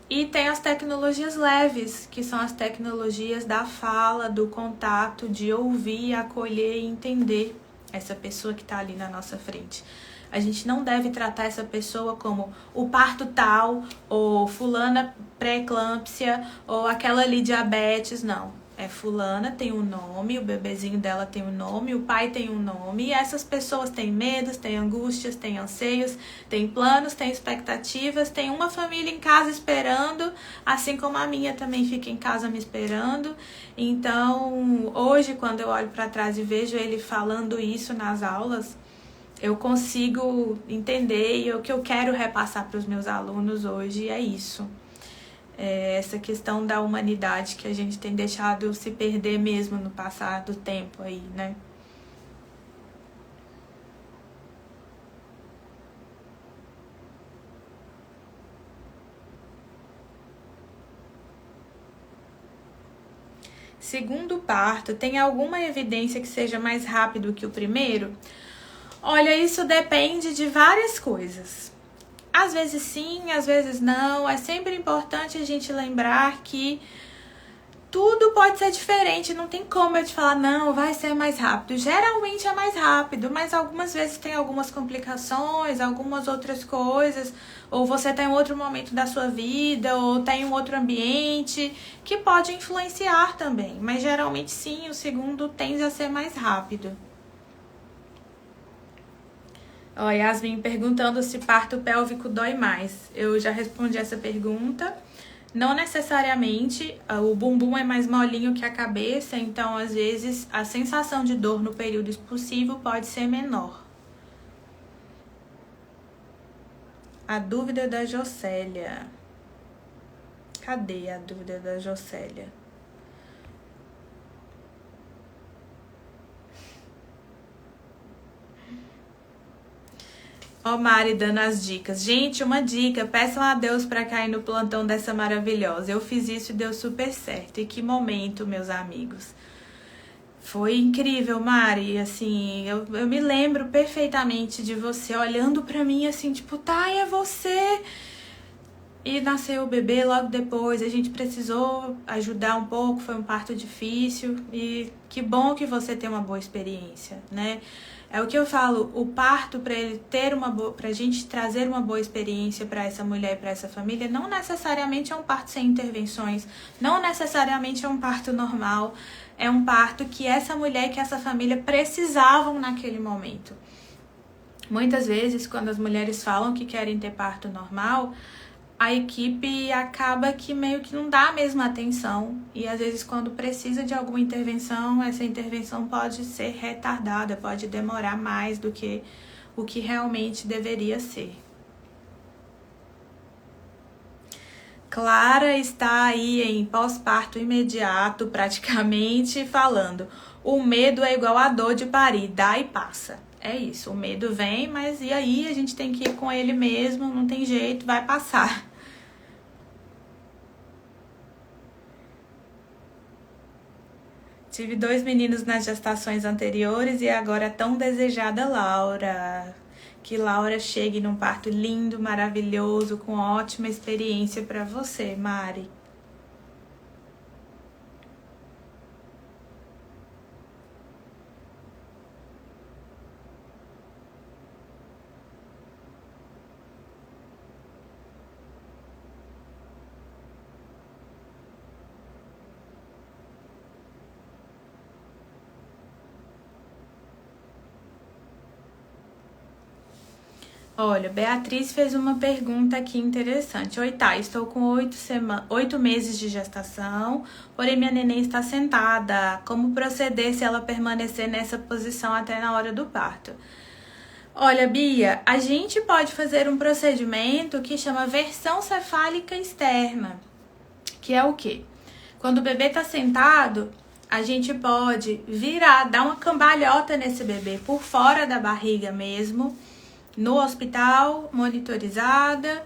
S1: E tem as tecnologias leves, que são as tecnologias da fala, do contato, de ouvir, acolher e entender essa pessoa que está ali na nossa frente. A gente não deve tratar essa pessoa como o parto tal, ou fulana pré-eclâmpsia, ou aquela ali diabetes, não. É fulana, tem um nome, o bebezinho dela tem um nome, o pai tem um nome, e essas pessoas têm medos, têm angústias, têm anseios, têm planos, têm expectativas, tem uma família em casa esperando, assim como a minha também fica em casa me esperando. Então, hoje, quando eu olho para trás e vejo ele falando isso nas aulas, eu consigo entender, e o que eu quero repassar para os meus alunos hoje é isso. Essa questão da humanidade que a gente tem deixado se perder mesmo no passar do tempo aí, né? Segundo parto, tem alguma evidência que seja mais rápido que o primeiro? Olha, isso depende de várias coisas. Às vezes sim, às vezes não. É sempre importante a gente lembrar que tudo pode ser diferente, não tem como eu te falar, não, vai ser mais rápido. Geralmente é mais rápido, mas algumas vezes tem algumas complicações, algumas outras coisas, ou você tem outro momento da sua vida, ou tem um outro ambiente que pode influenciar também. Mas geralmente sim, o segundo tende a ser mais rápido. Ó, Yasmin perguntando se parto pélvico dói mais. Eu já respondi essa pergunta. Não necessariamente, o bumbum é mais molinho que a cabeça, então às vezes a sensação de dor no período expulsivo pode ser menor. A dúvida da Jocélia. Cadê a dúvida da Jocélia? Ó, Mari dando as dicas. Gente, uma dica, peçam a Deus para cair no plantão dessa maravilhosa. Eu fiz isso e deu super certo. E que momento, meus amigos. Foi incrível, Mari. Assim, eu me lembro perfeitamente de você olhando pra mim assim, tipo, tá, é você. E nasceu o bebê logo depois. A gente precisou ajudar um pouco, foi um parto difícil. E que bom que você tem uma boa experiência, né? É o que eu falo, o parto para ele ter pra gente trazer uma boa experiência para essa mulher e para essa família, não necessariamente é um parto sem intervenções, não necessariamente é um parto normal, é um parto que essa mulher e que essa família precisavam naquele momento. Muitas vezes, quando as mulheres falam que querem ter parto normal, a equipe acaba que meio que não dá a mesma atenção e às vezes quando precisa de alguma intervenção, essa intervenção pode ser retardada, pode demorar mais do que o que realmente deveria ser. Clara está aí em pós-parto imediato, praticamente, falando: o medo é igual a dor de parir, dá e passa. É isso, o medo vem, mas e aí a gente tem que ir com ele mesmo, não tem jeito, vai passar. Tive 2 meninos nas gestações anteriores e agora a tão desejada Laura. Que Laura chegue num parto lindo, maravilhoso, com ótima experiência para você, Mari. Olha, Beatriz fez uma pergunta aqui interessante. Oi, tá, estou com 8 meses de gestação, porém minha neném está sentada. Como proceder se ela permanecer nessa posição até na hora do parto? Olha, Bia, a gente pode fazer um procedimento que chama versão cefálica externa, que é o quê? Quando o bebê está sentado, a gente pode virar, dar uma cambalhota nesse bebê por fora da barriga mesmo, no hospital, monitorizada,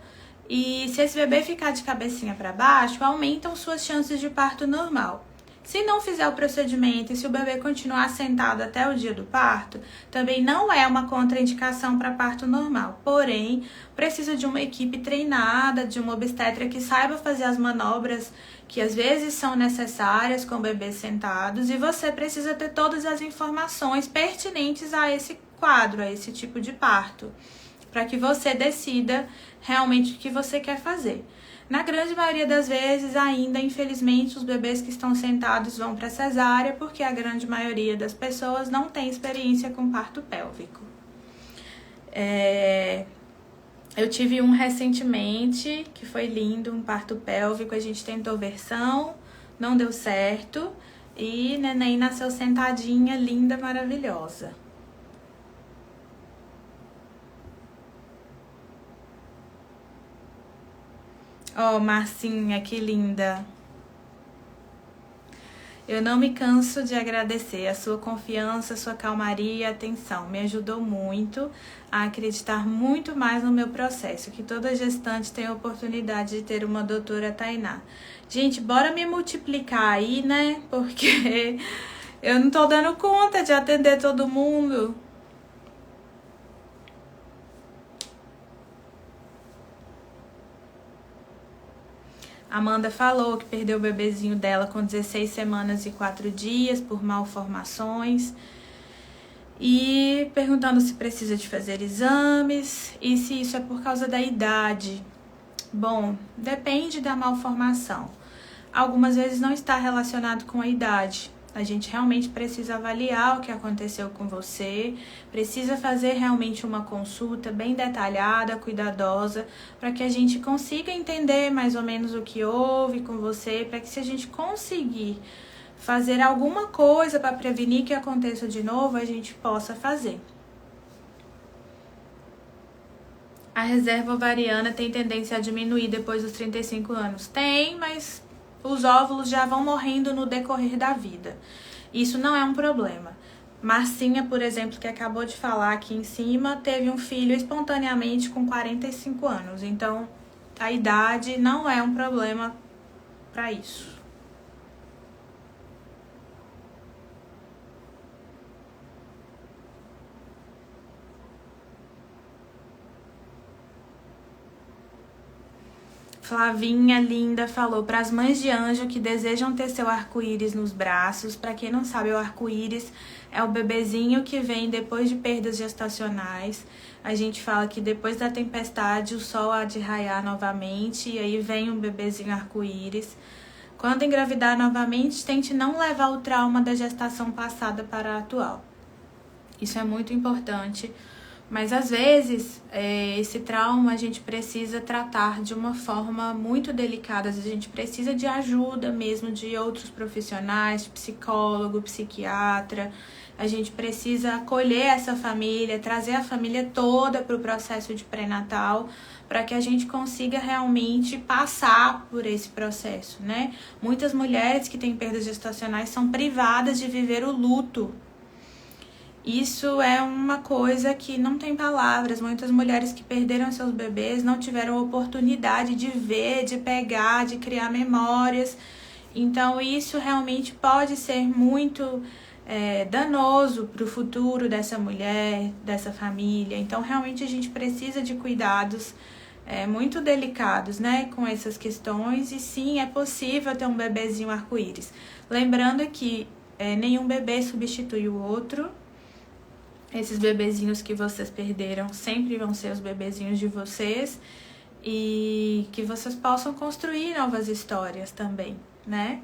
S1: e se esse bebê ficar de cabecinha para baixo, aumentam suas chances de parto normal. Se não fizer o procedimento e se o bebê continuar sentado até o dia do parto, também não é uma contraindicação para parto normal. Porém, precisa de uma equipe treinada, de uma obstetra que saiba fazer as manobras que às vezes são necessárias com bebês sentados, e você precisa ter todas as informações pertinentes a esse quadro, a esse tipo de parto, para que você decida realmente o que você quer fazer. Na grande maioria das vezes, ainda, infelizmente, os bebês que estão sentados vão para cesárea, porque a grande maioria das pessoas não tem experiência com parto pélvico. Eu tive um recentemente, que foi lindo, um parto pélvico. A gente tentou versão, não deu certo, e neném nasceu sentadinha, linda, maravilhosa. Oh, Marcinha, que linda. Eu não me canso de agradecer a sua confiança, a sua calmaria e atenção. Me ajudou muito a acreditar muito mais no meu processo, que toda gestante tem a oportunidade de ter uma doutora Tainá. Gente, bora me multiplicar aí, né? Porque eu não tô dando conta de atender todo mundo. Amanda falou que perdeu o bebezinho dela com 16 semanas e 4 dias por malformações. E perguntando se precisa de fazer exames e se isso é por causa da idade. Bom, depende da malformação. Algumas vezes não está relacionado com a idade. A gente realmente precisa avaliar o que aconteceu com você, precisa fazer realmente uma consulta bem detalhada, cuidadosa, para que a gente consiga entender mais ou menos o que houve com você, para que se a gente conseguir fazer alguma coisa para prevenir que aconteça de novo, a gente possa fazer. A reserva ovariana tem tendência a diminuir depois dos 35 anos? Tem, mas os óvulos já vão morrendo no decorrer da vida. Isso não é um problema. Marcinha, por exemplo, que acabou de falar aqui em cima, teve um filho espontaneamente com 45 anos. Então, a idade não é um problema para isso. Flavinha linda falou para as mães de anjo que desejam ter seu arco-íris nos braços. Para quem não sabe, o arco-íris é o bebezinho que vem depois de perdas gestacionais. A gente fala que depois da tempestade o sol há de raiar novamente e aí vem um bebezinho arco-íris. Quando engravidar novamente, tente não levar o trauma da gestação passada para a atual. Isso é muito importante. Mas às vezes, esse trauma a gente precisa tratar de uma forma muito delicada. Às vezes a gente precisa de ajuda mesmo de outros profissionais, de psicólogo, psiquiatra. A gente precisa acolher essa família, trazer a família toda para o processo de pré-natal, para que a gente consiga realmente passar por esse processo, né? Muitas mulheres que têm perdas gestacionais são privadas de viver o luto. Isso é uma coisa que não tem palavras. Muitas mulheres que perderam seus bebês não tiveram oportunidade de ver, de pegar, de criar memórias. Então isso realmente pode ser muito danoso para o futuro dessa mulher, dessa família. Então realmente a gente precisa de cuidados muito delicados, né, com essas questões. E sim, é possível ter um bebezinho arco-íris. Lembrando que nenhum bebê substitui o outro. Esses bebezinhos que vocês perderam sempre vão ser os bebezinhos de vocês e que vocês possam construir novas histórias também, né?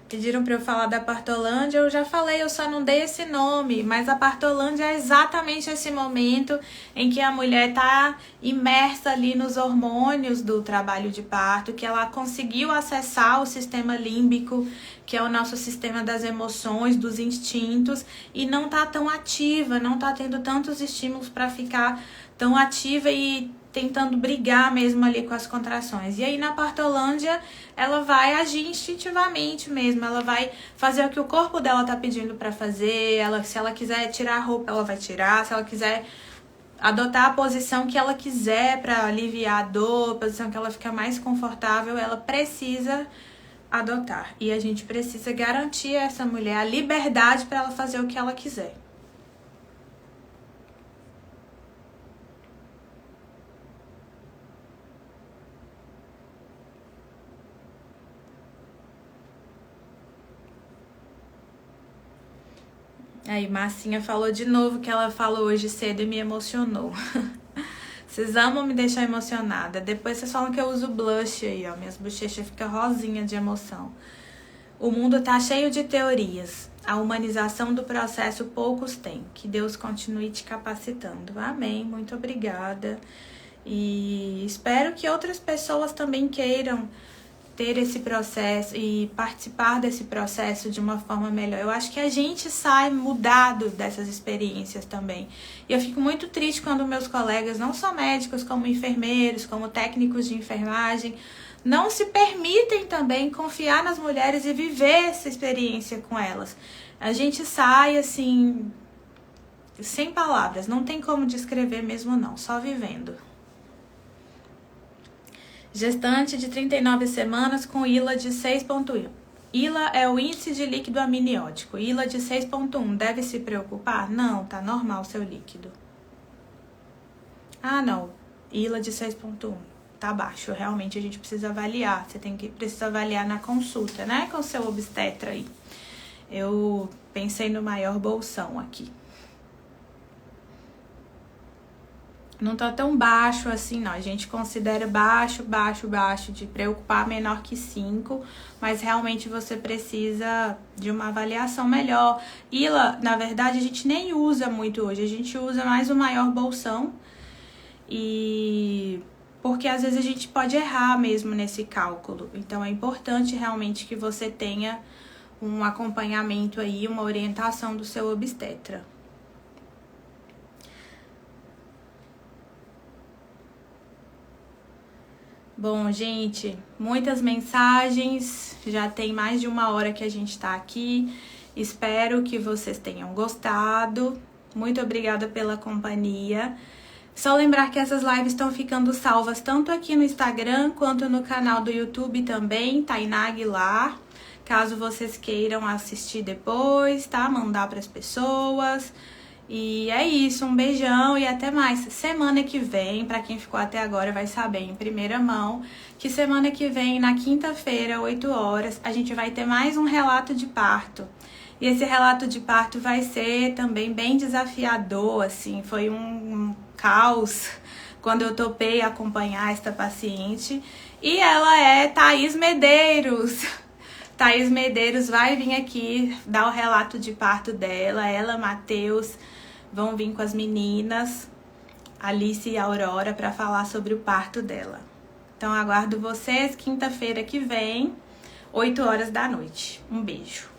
S1: Pediram para eu falar da Partolândia, eu já falei, eu só não dei esse nome, mas a Partolândia é exatamente esse momento em que a mulher está imersa ali nos hormônios do trabalho de parto, que ela conseguiu acessar o sistema límbico, que é o nosso sistema das emoções, dos instintos, e não está tão ativa, não está tendo tantos estímulos para ficar tão ativa e tentando brigar mesmo ali com as contrações. E aí na Partolândia ela vai agir instintivamente mesmo, ela vai fazer o que o corpo dela tá pedindo para fazer, se ela quiser tirar a roupa, ela vai tirar, se ela quiser adotar a posição que ela quiser para aliviar a dor, a posição que ela fica mais confortável, ela precisa adotar. E a gente precisa garantir a essa mulher a liberdade para ela fazer o que ela quiser. Aí, Marcinha falou de novo que ela falou hoje cedo e me emocionou. Vocês amam me deixar emocionada. Depois vocês falam que eu uso blush aí, ó. Minhas bochechas ficam rosinha de emoção. O mundo tá cheio de teorias. A humanização do processo poucos têm. Que Deus continue te capacitando. Amém. Muito obrigada. E espero que outras pessoas também queiram ter esse processo e participar desse processo de uma forma melhor. Eu acho que a gente sai mudado dessas experiências também. E eu fico muito triste quando meus colegas, não só médicos, como enfermeiros, como técnicos de enfermagem, não se permitem também confiar nas mulheres e viver essa experiência com elas. A gente sai assim, sem palavras, não tem como descrever mesmo não, só vivendo. Gestante de 39 semanas com ILA de 6,1. ILA é o índice de líquido amniótico. ILA de 6,1. Deve se preocupar? Não, tá normal o seu líquido. Ah, não, ILA de 6,1. Tá baixo, realmente a gente precisa avaliar. Você precisa avaliar na consulta, né? Com o seu obstetra aí. Eu pensei no maior bolsão aqui. Não tá tão baixo assim, não. A gente considera baixo, de preocupar menor que 5, mas realmente você precisa de uma avaliação melhor. ILA, na verdade, a gente nem usa muito hoje. A gente usa mais o maior bolsão. E porque às vezes a gente pode errar mesmo nesse cálculo. Então é importante realmente que você tenha um acompanhamento aí, uma orientação do seu obstetra. Bom, gente, muitas mensagens, já tem mais de 1 hora que a gente tá aqui. Espero que vocês tenham gostado. Muito obrigada pela companhia. Só lembrar que essas lives estão ficando salvas tanto aqui no Instagram quanto no canal do YouTube também, Tainá Aguilar. Caso vocês queiram assistir depois, tá? Mandar para as pessoas. E é isso, um beijão e até mais. Semana que vem, para quem ficou até agora vai saber em primeira mão, que semana que vem, na quinta-feira, 8 horas, a gente vai ter mais um relato de parto. E esse relato de parto vai ser também bem desafiador, assim, foi um caos quando eu topei acompanhar esta paciente. E ela é Thaís Medeiros. Thaís Medeiros vai vir aqui dar o relato de parto dela. Ela, Matheus, vão vir com as meninas, Alice e Aurora, para falar sobre o parto dela. Então, aguardo vocês quinta-feira que vem, 8 horas da noite. Um beijo.